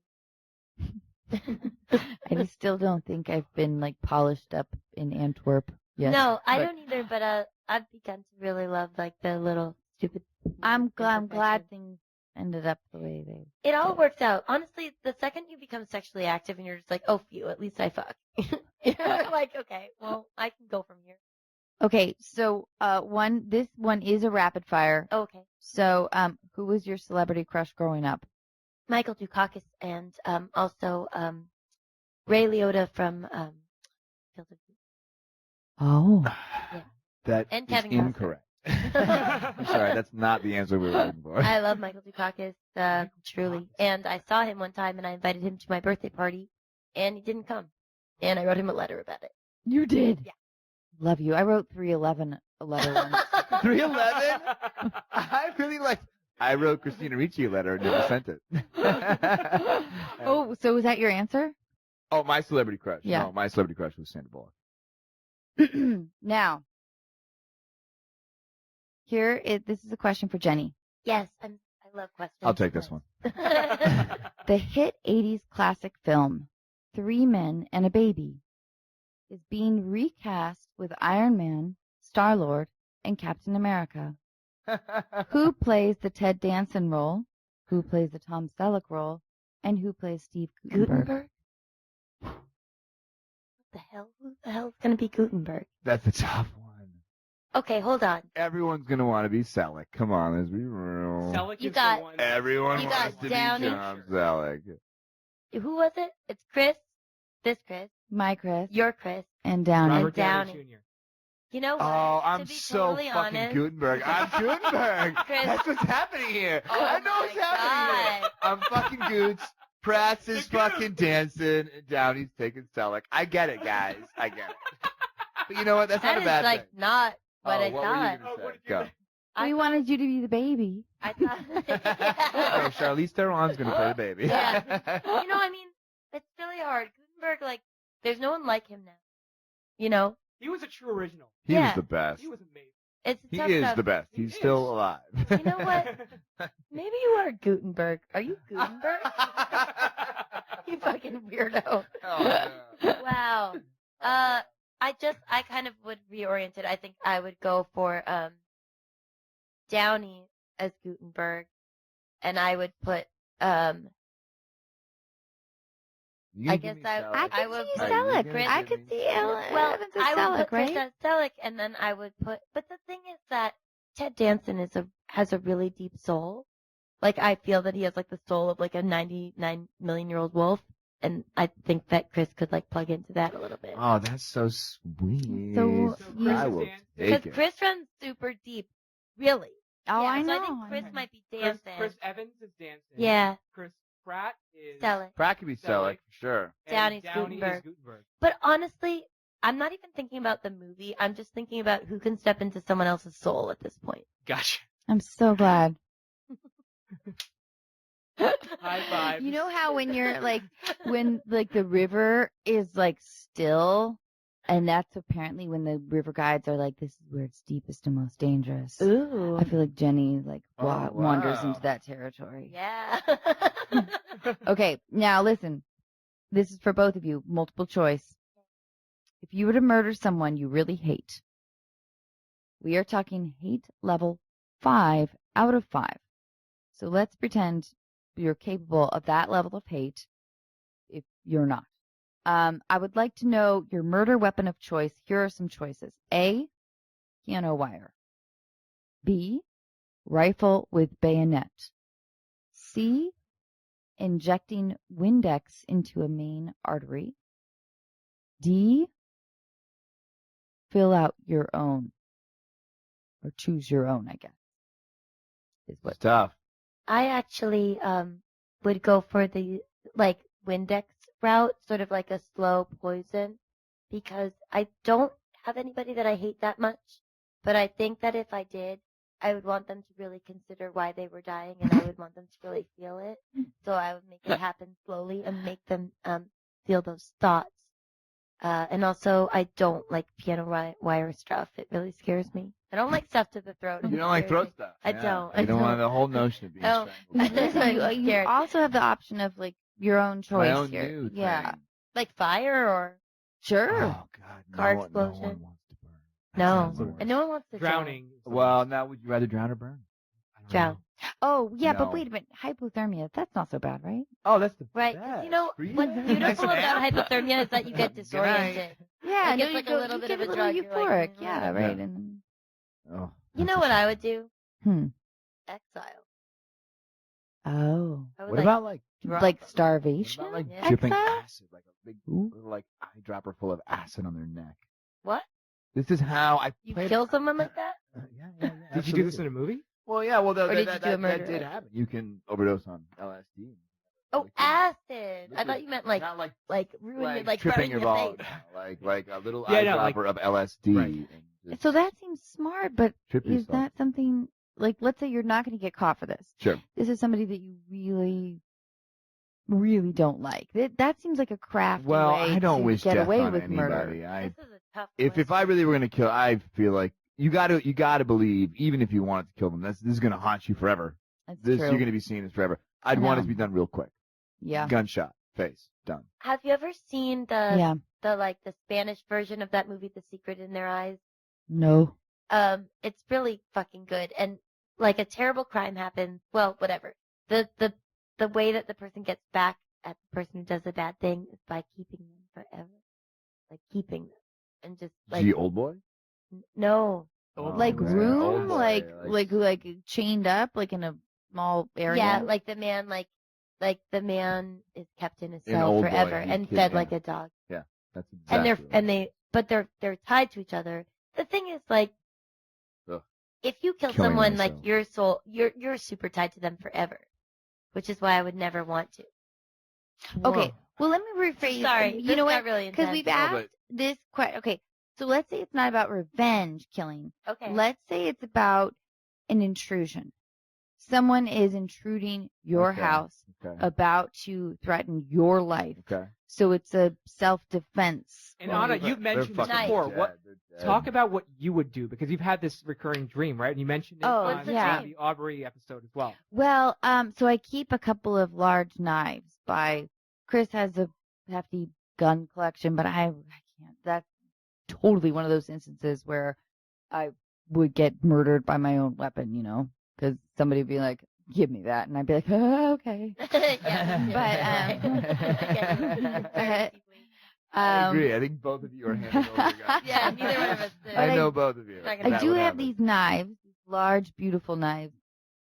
I still don't think I've been like polished up in Antwerp yet. No, I but don't either. But I've begun to really love like the little stupid. I'm glad imperfections. things ended up the way they. It all did. works out. Honestly, the second you become sexually active and you're just like, oh, phew, at least I fuck. You're like, okay, well, I can go from here. Okay, so this one is a rapid fire. Okay. So who was your celebrity crush growing up? Michael Dukakis and also Ray Liotta from Field of View. Oh, Yeah. That And is Kevin Costner. incorrect. I'm sorry, that's not the answer we were looking for. I love Michael Dukakis, truly. And I saw him one time and I invited him to my birthday party and he didn't come. And I wrote him a letter about it. you did. Yeah. Love you. I wrote 311 a letter once. 311? I wrote Christina Ricci a letter and never sent it. Oh, so was that your answer? Oh, my celebrity crush. Yeah. No, my celebrity crush was Sandra Bullock. Now, this is a question for Jenny. Yes, I love questions. I'll take this one. The hit 80s classic film, 3 Men and a Baby, is being recast with Iron Man, Star-Lord, and Captain America. Who plays the Ted Danson role? Who plays the Tom Selleck role? And who plays Steve Guttenberg? Gutenberg? What the hell? Who the hell is going to be Gutenberg? That's a tough one. Okay, hold on. Everyone's going to want to be Selleck. Come on, let's be real. Selleck You is got- the one. Everyone You wants got to Downey. be Tom Selleck. Who was it? It's Chris. This Chris. My Chris Your Chris. and Downey. Robert Downey Downey. Jr. You know what? Oh, to I'm be so totally fucking honest, Gutenberg. I'm Gutenberg. Chris- That's what's happening here. Oh I know what's my happening here. God. I'm fucking Goots. Pratt's is fucking dancing. And Downey's taking Selleck. I get it, guys. I get it. But you know what? That's That not a is bad like thing. not what I what thought. were you going to say? Go. We wanted you to be the baby. I thought. No, Charlize Theron's going to play the baby. Yeah. You know, I mean, it's really hard. Gutenberg, like, there's no one like him now. You know, He was a true original. He was Yeah. the best. He was amazing. it's He tough is stuff. the best. He He's is. still alive. You know what? Maybe you are Gutenberg. Are you Gutenberg? You fucking weirdo. Oh, Wow. I kind of would reorient it. I think I would go for Downey as Gutenberg, and I would put You I can give guess me Selleck. I would see put Selleck. Chris. I could see Evans Well, as I would Selleck, put Chris right? as Selleck, and then I would put. But the thing is that Ted Danson has a really deep soul. Like I feel that he has like the soul of like a 99 million-year-old wolf, and I think that Chris could like plug into that a little bit. Oh, that's so sweet. So Chris I is will dancing. Because take it. Chris runs super deep, really. Oh, yeah, I so know. I think Chris I know. might be Chris, dancing. Chris Evans is dancing. Yeah, Chris Pratt is Selleck. Pratt could be Selleck, for sure. and Downey's Downey Gutenberg. is Gutenberg. But honestly, I'm not even thinking about the movie. I'm just thinking about who can step into someone else's soul at this point. Gotcha. I'm so glad. High five. You know how when you're like, when like the river is like still, and that's apparently when the river guides are like, this is where it's deepest and most dangerous. Ooh. I feel like Jenny like Oh, wanders wow. into that territory. Yeah. Okay, now listen. This is for both of you. Multiple choice. If you were to murder someone you really hate, we are talking hate level 5 out of 5. So let's pretend you're capable of that level of hate if you're not. I would like to know your murder weapon of choice. Here are some choices. A, piano wire. B, rifle with bayonet. C, injecting Windex into a main artery. D, fill out your own. Or choose your own, I guess. Is what It's tough. I actually would go for the like Windex route, sort of like a slow poison, because I don't have anybody that I hate that much, but I think that if I did, I would want them to really consider why they were dying, and I would want them to really feel it. So I would make it happen slowly and make them feel those thoughts. And also, I don't like piano wire stuff. It really scares me. I don't like stuff to the throat. You don't like throat stuff. I Yeah. don't. You don't want the whole notion of being Oh. strangled. I'm you scared. also have the option of like your own choice My own here. new Yeah. thing. Like fire or Sure. Oh God, Car no one explosion. wants to burn. no, sounds the and no one wants to Drowning. Well, now would you rather drown or burn? I don't drown. know. Oh, yeah, but No. wait a minute. Hypothermia, that's not so bad, right? Oh, that's the Right? 'Cause best. you know Breathe what's in. beautiful Nice about nap. hypothermia is that you get Good night. disoriented. Yeah, Like, no, it's you like a go, little you bit get of a a little drug, you're euphoric. like, Yeah, Yeah. right. And Oh, You know what I would do? hmm. Exile. Oh, I would what about like drop like them. what starvation? about like Yeah. dripping Exile? acid, like a big Ooh. little like eyedropper full of acid on their neck? What? This is how I You played. kill someone like that? Yeah. Did you do this in absolutely. a movie? Well, yeah. Well, Or did you that do a that murder? did happen. You can overdose on LSD. Oh, Liquid- acid. I liquid- thought you meant like not like ruin your, like like tripping burn your your ball, face. no, like a little Yeah, no, like- eyedropper of LSD. Right. And just So that seems smart, but trip is yourself. that something like, let's say you're not going to get caught for this. Sure. This is somebody that you really, really don't like. That seems like a crafty Well, way I don't to wish get death away on with anybody. murder. This is a tough If I question. really were gonna kill, I feel like you gotta believe, even if you wanted to kill them, this is gonna haunt you forever. That's This true. you're gonna be seeing this forever. I'd I want it know. to be done real quick. Yeah. Gunshot, face, done. Have you ever seen the Yeah. the Spanish version of that movie, The Secret in Their Eyes? No. It's really fucking good. And like a terrible crime happens. Well, whatever. The way that the person gets back at the person who does the bad thing is by keeping them forever. Like keeping them. And just like Gee, old boy. no. Old Like boy. man, room, old boy, like chained up, like in a small area. Yeah, like the man the man is kept in a An cell old boy, forever he and kid- fed yeah. like a dog. That's And exactly they're tied to each other. The thing is like Ugh. if you kill Killing someone like myself. your soul you're super tied to them forever. Which is why I would never want to. Okay. Well, let me rephrase. Sorry, You this know got what? really Because intense. we've No, asked but- this question. Okay. So let's say it's not about revenge killing. Okay. Let's say it's about an intrusion. Someone is intruding your Okay. house, Okay. about to threaten your life. Okay. So it's a self-defense. And Well, Anna, they're- you've mentioned they're this fucking before. dead. What? They're dead. Talk about what you would do because you've had this recurring dream, right? And you mentioned it Oh, on yeah. the Aubrey episode as well. Well, so I keep a couple of large knives. Chris has a hefty gun collection, but I can't. That's totally one of those instances where I would get murdered by my own weapon, because somebody would be like, "Give me that," and I'd be like, "Oh, okay." Yeah, But, I agree. I think both of you are handing over your guns. Yeah, neither one of us did. I But know both of you. Not gonna I That do would have happen. these knives, these large, beautiful knives,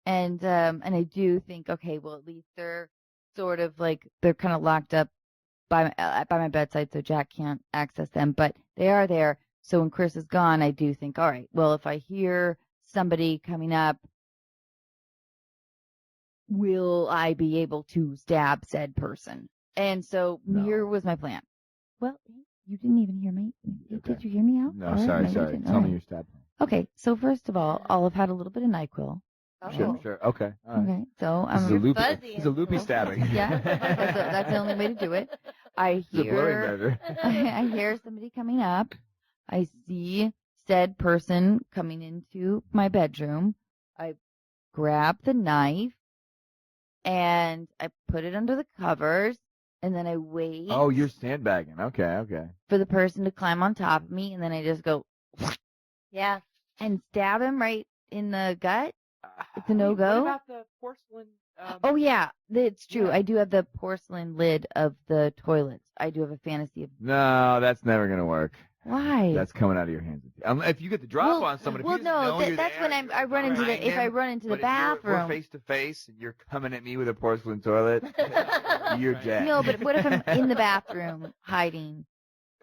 and I do think, okay, well, at least they're sort of like they're kind of locked up by my bedside, so Jack can't access them, but they are there. So when Chris is gone, I do think, all right, well, if I hear somebody coming up, will I be able to stab said person? And so No. here was my plan. Well, you didn't even hear me. Okay. Did you hear me out? No, All right, sorry. maybe you didn't. Tell All me right. your stab plan. Okay, so first of all, I'll have had a little bit of NyQuil. Sure, Oh. sure. Okay. All right. Okay, so This is a loopy. fuzzy. This is a loopy stabbing. Yeah, that's the only way to do it. I It's a bloody hear murder. I hear somebody coming up. I see said person coming into my bedroom. I grab the knife and I put it under the covers, and then I wait Oh, you're sandbagging. Okay, okay. for the person to climb on top of me, and then I just go Yeah. and stab him right in the gut. It's a What no-go. about the porcelain? Oh yeah, it's true. Yeah. I do have the porcelain lid of the toilets. I do have a fantasy of No, that's never gonna work. why. That's coming out of your hands. If you get the drop Well- on someone, if well, you just no, know you're that's there, when you're I run into behind if I him, run into the but if we're bathroom. face to face and you're coming at me with a porcelain toilet, you're Right. dead. No, but what if I'm in the bathroom hiding?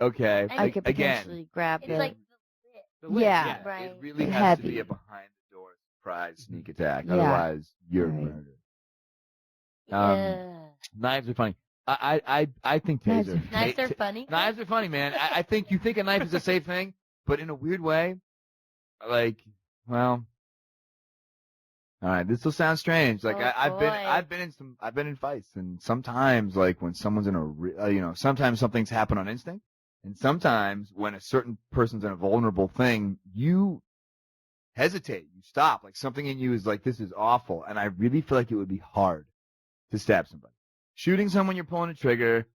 Okay. And I could again, potentially grab It's the. like The lid, Yeah. Right. it really It's has to be heavy. a behind the door surprise sneak attack. Yeah. Otherwise, you're Right. murdered. Yeah. Knives are funny. I think Knives taser. are- Knives are funny. Knives are funny, man. I think you think a knife is a safe thing, but in a weird way, like, well, all right, this will sound strange. Like Oh, I've been in fights, and sometimes like when someone's in sometimes some things happen on instinct, and sometimes when a certain person's in a vulnerable thing, you hesitate, you stop. Like something in you is like, this is awful, and I really feel like it would be hard to stab somebody. Shooting someone, you're pulling a trigger.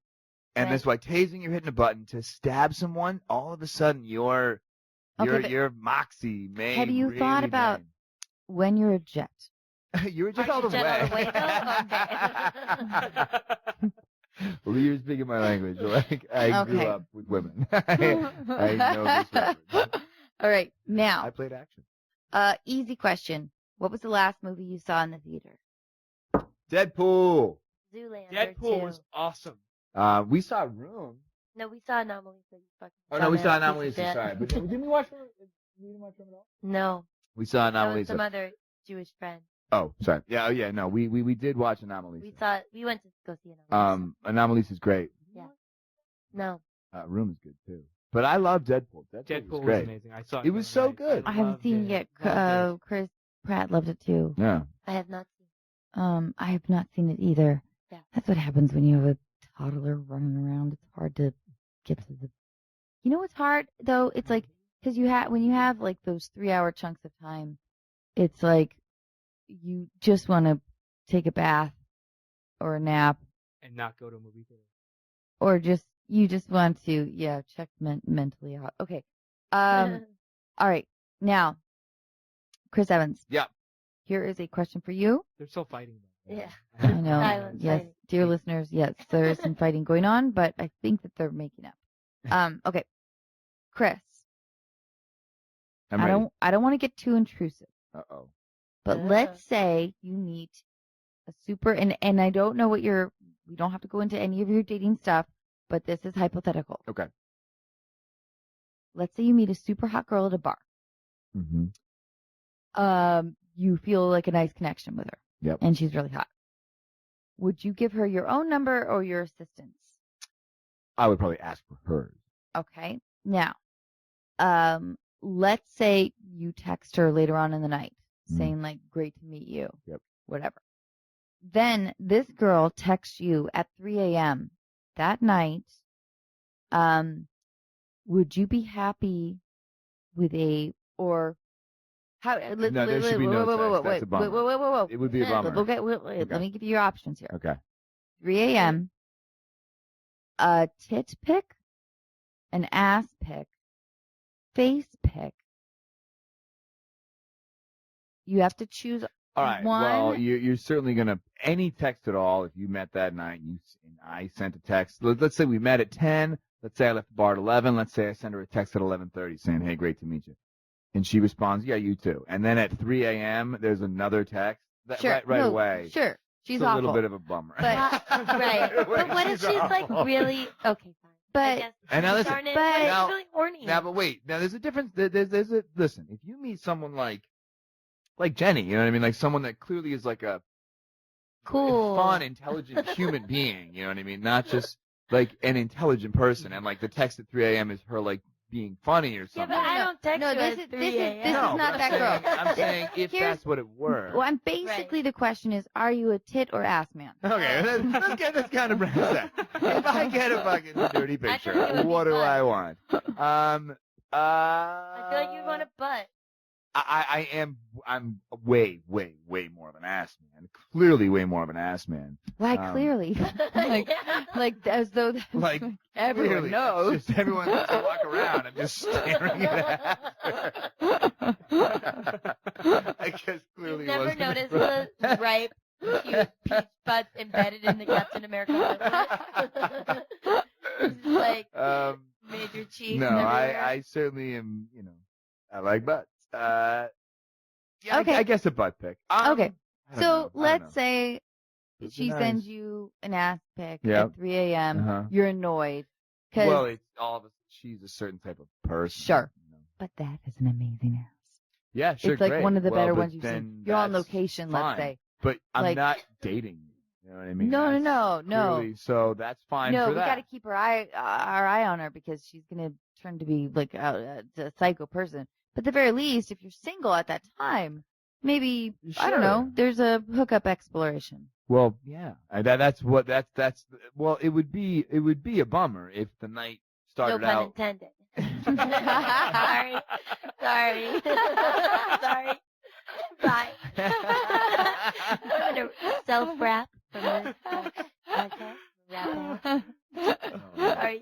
And Right. that's why tasing, you're hitting a button. To stab someone, all of a sudden your moxie may have you really thought about drain. when you're a jet? You were just Are all you the jet all the way. way, Well, you're speaking my language. Like I grew Okay. up with women. I know this reference. All right, I now, played action. easy question. What was the last movie you saw in the theater? Deadpool. Zoolander Deadpool 2. was awesome. We saw Room. No, we saw Anomaly. So you fucking Oh no, we saw dumbass Anomaly. piece of shit. Sorry, but didn't we watch Room? We didn't watch Room at all. No, We saw that was Anomaly. some other Jewish friend. Oh, sorry. Yeah, oh yeah. No, we did watch Anomaly. We went to go see Anomaly. Anomalies is great. No. Room is good too. But I love Deadpool. Deadpool was Deadpool was great. amazing. I saw it. It was the other so night. good. I haven't loved seen it yet. Loved it. Chris Pratt loved it too. Yeah. I have not seen. I have not seen it either. Yeah. That's what happens when you have a toddler running around. It's hard to get to the. You know what's hard though? It's like because when you have like those 3-hour chunks of time, it's like you just want to take a bath or a nap, And not go to a movie theater. or you just want to check mentally out. Okay. All right. Now, Chris Evans. Yeah. Here is a question for you. They're still fighting though. Yeah. I know. Silent Yes, fighting. dear listeners, yes, there is some fighting going on, but I think that they're making up. Okay. Chris, I'm ready. I don't want to get too intrusive, Uh-oh. but Yeah. let's say you meet a super and I don't know we don't have to go into any of your dating stuff, but this is hypothetical. Okay. Let's say you meet a super hot girl at a bar. Mm-hmm. You feel like a nice connection with her. Yep. And she's really hot. Would you give her your own number or your assistant's? I would probably ask for hers. Okay. Now, let's say you text her later on in the night saying like, great to meet you. Yep. Whatever. Then this girl texts you at 3 a.m. that night. Would you be happy with how? No, there should be no text. That's a bummer. Whoa. It would be a bummer. Okay, Okay. let me give you your options here. Okay. 3 a.m. A tit pic, an ass pic, face pic. You have to choose All right. one. Well, you're certainly gonna any text at all. If you met that night and I sent a text. Let's say we met at 10. Let's say I left the bar at 11. Let's say I send her a text at 11:30 saying, "Hey, great to meet you," and she responds, "Yeah, you too." And then at 3 a.m. there's another text. Sure. Right No, away. Sure. She's It's a awful. little bit of a bummer. But- Right. But what if she's like really okay? Fine. But- I guess And now listen, darn it, but- what if she's now- really horny. Now, but wait. Now, there's a difference. There's a listen. If you meet someone like Jenny, you know what I mean? Like someone that clearly is like a Cool. fun, intelligent human being. You know what I mean? Not just like an intelligent person. And like the text at 3 a.m. is her like being funny or Yeah, something. but I don't text No, her this at is- 3 this is- a.m. this is No, not but that I'm girl. saying- I'm saying if Here's- that's what it were. Well, and basically the question is, are you a tit or ass man? Okay, let's get this kind of brass set. If I get a fucking dirty I think it picture, would be what do fun. I want? I feel like you'd want a butt. I'm way more of an ass man. Clearly way more of an ass man. Like clearly, like, Yeah. like as though that, Like, everyone Clearly, knows. Just everyone lets me walk around. I'm just staring at ass. I guess clearly You've never wasn't noticed right. the ripe, cute peach butts embedded in the Captain America footlet? It's just like major cheeks. No, everywhere. I certainly am, I like butts. Yeah, Okay. I guess a butt pic. Okay. I don't So know. I don't let's know. say It'd she be sends nice. you an ass pic Yep. at 3 a.m. Uh-huh. You're annoyed. 'Cause- Well, it's all of us. She's a certain type of person. Sure. you know. but that is an amazing ass. Yeah, sure. It's like great. one of the Well, better but ones you've then seen. You're on that's location, fine. let's say. But I'm Like- not dating you. You know what I mean? No, That's no. clearly- So that's fine No, for we that. got to keep our eye on her because she's gonna turn to be like a psycho person. But at the very least, if you're single at that time, maybe I don't know. Sure. There's a hookup exploration. Well, yeah. That's well, it would be a bummer if the night No started pun out. intended. Sorry. Sorry. Sorry. Bye. I'm going to self-wrap from this podcast. Wrap out. Sorry.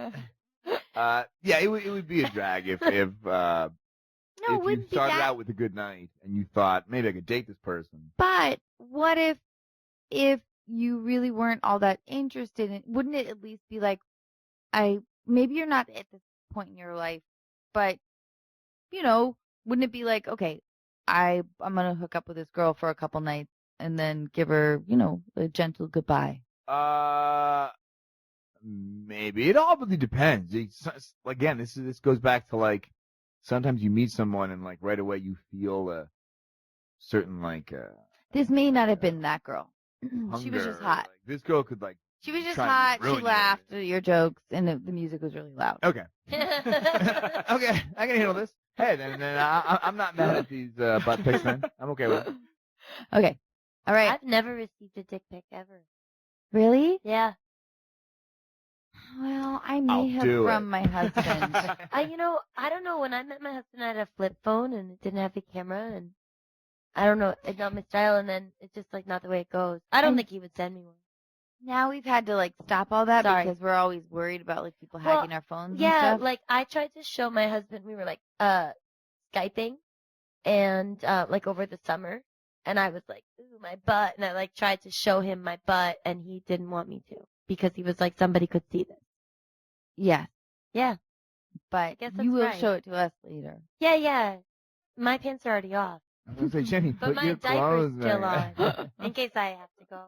Yeah, it would be a drag if No, it you wouldn't be started that. out with a good night and you thought maybe I could date this person. But what if you really weren't all that interested in? Wouldn't it at least be like, maybe you're not at this point in your life, but wouldn't it be like, okay, I'm gonna hook up with this girl for a couple nights and then give her, a gentle goodbye. Maybe it all really depends. Again, this goes back to like sometimes you meet someone and like right away you feel a certain like This may not have been that girl. She was hunger, just hot. Like, this girl could like. She was just try to hot. She ruin you. laughed at your jokes, and the music was really loud. Okay. Okay, I can handle this. Hey, then I'm not mad at these butt pics, man. I'm okay with it. Okay. All right. I've never received a dick pic ever. Really? Yeah. Well, I I'll may have do from it. my husband. I don't know. When I met my husband, I had a flip phone and it didn't have a camera, and I don't know, it's not my style. And then it's just like not the way it goes. I don't think he would send me one. Now we've had to like stop all that Sorry. because we're always worried about like people Well, hacking our phones. Yeah, and stuff. like I tried to show my husband. We were like Skyping, and like over the summer, and I was like, ooh, my butt, and I like tried to show him my butt, and he didn't want me to because he was like, somebody could see this. Yes, Yeah, but guess you that's will right. show it to us later. yeah. My pants are already off, I was gonna say, Jenny, but put my your diaper's clothes still back. on in case I have to go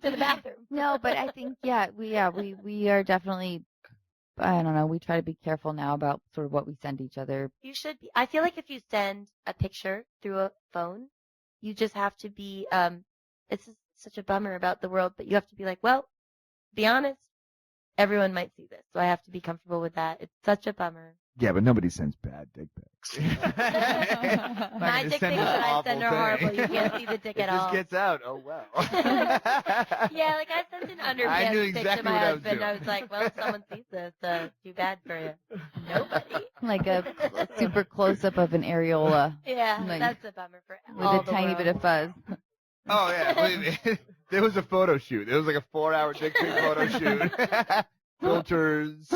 to the bathroom. No, but I think we are definitely. I don't know. We try to be careful now about sort of what we send each other. You should be. I feel like if you send a picture through a phone, you just have to be. It's such a bummer about the world, but you have to be like, well, be honest. Everyone might see this, so I have to be comfortable with that. It's such a bummer. Yeah, but nobody sends bad dick pics. My dick pics that I send are horrible. You can't see the dick at all. It just gets out. Oh well. Yeah, like I sent an I underpants knew pic to exactly my what I was husband. doing. I was like, well, if someone sees this, too bad for you. Nobody. Like a super close up of an areola Yeah, Like, that's a bummer for with all a the tiny world. bit of fuzz. Oh yeah, believe me. There was a photo shoot. It was like a 4-hour dick pic photo shoot. Filters.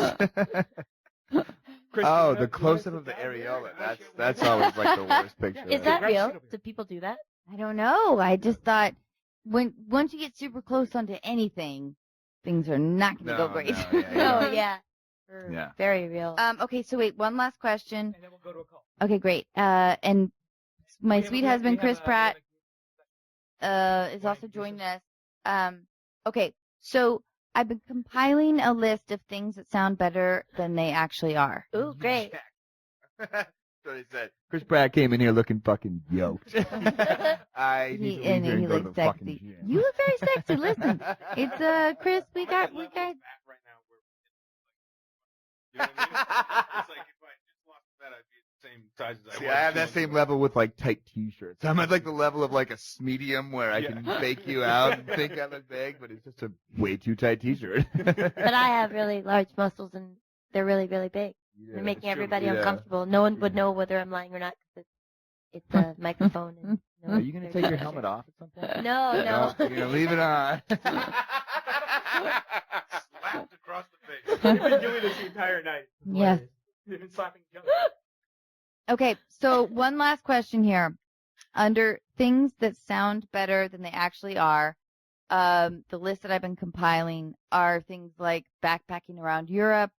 Oh, the close up of the areola. That's always like the worst picture. Is that real? Do people do that? I don't know. I just thought once you get super close onto anything, things are not going to go great. No, yeah, Oh, yeah. Yeah. Very real. Okay, so wait, one last question. And then we'll go to a call. Okay, great. And my We have- sweet we have- husband, we have Chris a- Pratt, is Right, also this joining is- us. Okay, so I've been compiling a list of things that sound better than they actually are. Ooh, great. That's what he said. Chris Pratt came in here looking fucking yoked. I need to leave here and go to the looks fucking sexy. gym. You look very sexy. Listen, it's Chris. We got. You know what I mean? It's like if I just lost the bet, I'd be the same size as I See, was. I have 2 that months same ago. level with like tight t-shirts. I'm at like the level of like a medium where I can fake you out and think I look big, but it's just a way too tight t-shirt. But I have really large muscles, and they're really, really big. Yeah, They're making it's true. everybody Yeah. uncomfortable. No one would know whether I'm lying or not because it's a microphone. And, Are you gonna take your helmet off at some point? No. You're gonna leave it on. Slapped across the face. They've been doing this the entire night. It's Yes. hilarious. They've been slapping each other. Okay, so one last question here. Under things that sound better than they actually are, the list that I've been compiling are things like backpacking around Europe,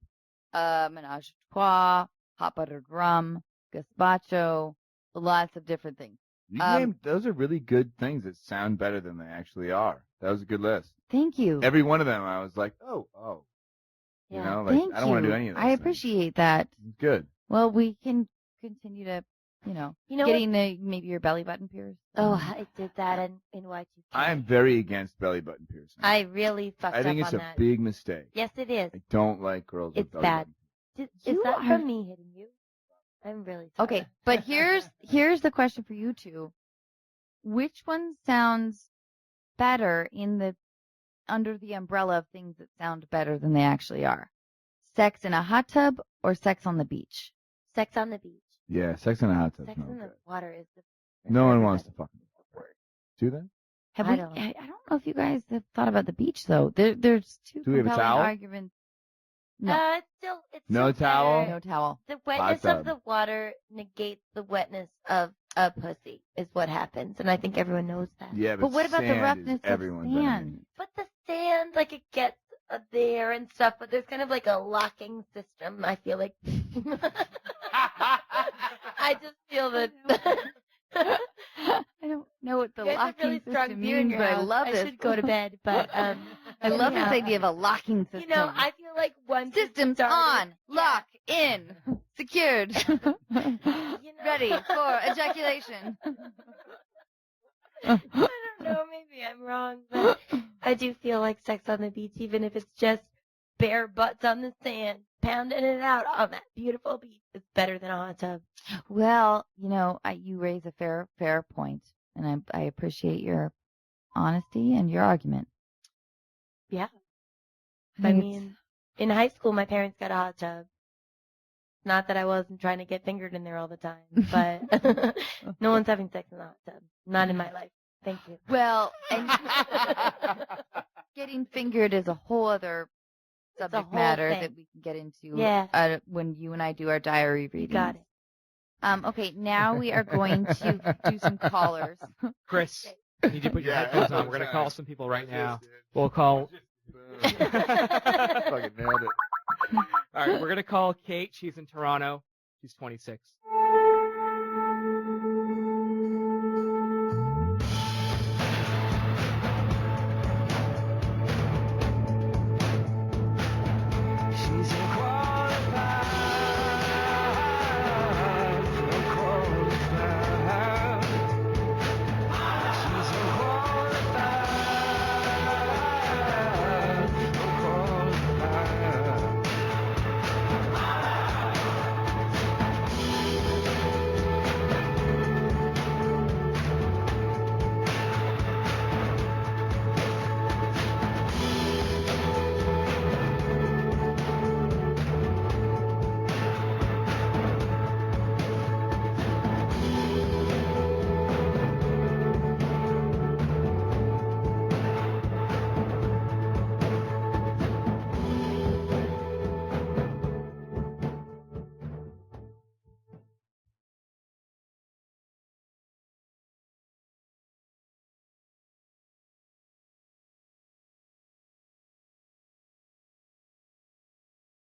menage a trois, hot buttered rum, gazpacho, lots of different things. You named those are really good things that sound better than they actually are. That was a good list. Thank you. Every one of them, I was like, oh. You Yeah. know, like Thank I don't want to you. do any of those. I things. appreciate that. Good. Well, we can continue to You know, You know getting maybe your belly button pierced. Oh, I did that in Y2K. I am very against belly button piercing. I really fucked I think up it's on a that. big mistake. Yes, it is. I don't like girls with It's belly bad. button. Is You that are- from me hitting you? I'm really sorry. Okay, but here's the question for you two. Which one sounds better under the umbrella of things that sound better than they actually are? Sex in a hot tub or sex on the beach? Sex on the beach. Yeah, sex in a hot tub. Sex No in the good. water is the. No one wants to everybody. fuck. Do they? Have I we? don't. I don't know if you guys have thought about the beach though. There's two Do we have a compelling towel? arguments. No, It's No still towel? better. no towel. The wetness tub. of the water negates the wetness of a pussy, is what happens, and I think everyone knows that. Yeah, But what about the sand is roughness of everyone's enemy. sand? But the sand, like, it gets there and stuff, but there's kind of like a locking system, I feel like. I just feel that. I don't know what the You guys have locking really strong system beer in means, your but I house. love I this. should go to bed, but I love this anyhow. idea of a locking system. You know, I feel like once it Systems started, on, lock, in, secured, ready for ejaculation. I don't know, maybe I'm wrong, but I do feel like sex on the beach, even if it's just bare butts on the sand, pounding it out on that beautiful beach, is better than a hot tub. Well, you know, you raise a fair point, and I appreciate your honesty and your argument. Yeah. I I think mean, in high school, my parents got a hot tub. Not that I wasn't trying to get fingered in there all the time, but no one's having sex in the hot tub. Not in my life. Thank you. well, and getting fingered is a whole other subject whole matter thing. that we can get into Yeah. when you and I do our diary You readings. got it. Okay, now we are going to do some callers. Chris, you need to put your Yeah, headphones that's on. We're going to fine. call some people right now. Just- We'll call. Fucking nailed it. All right, we're going to call Kate. She's in Toronto. She's 26.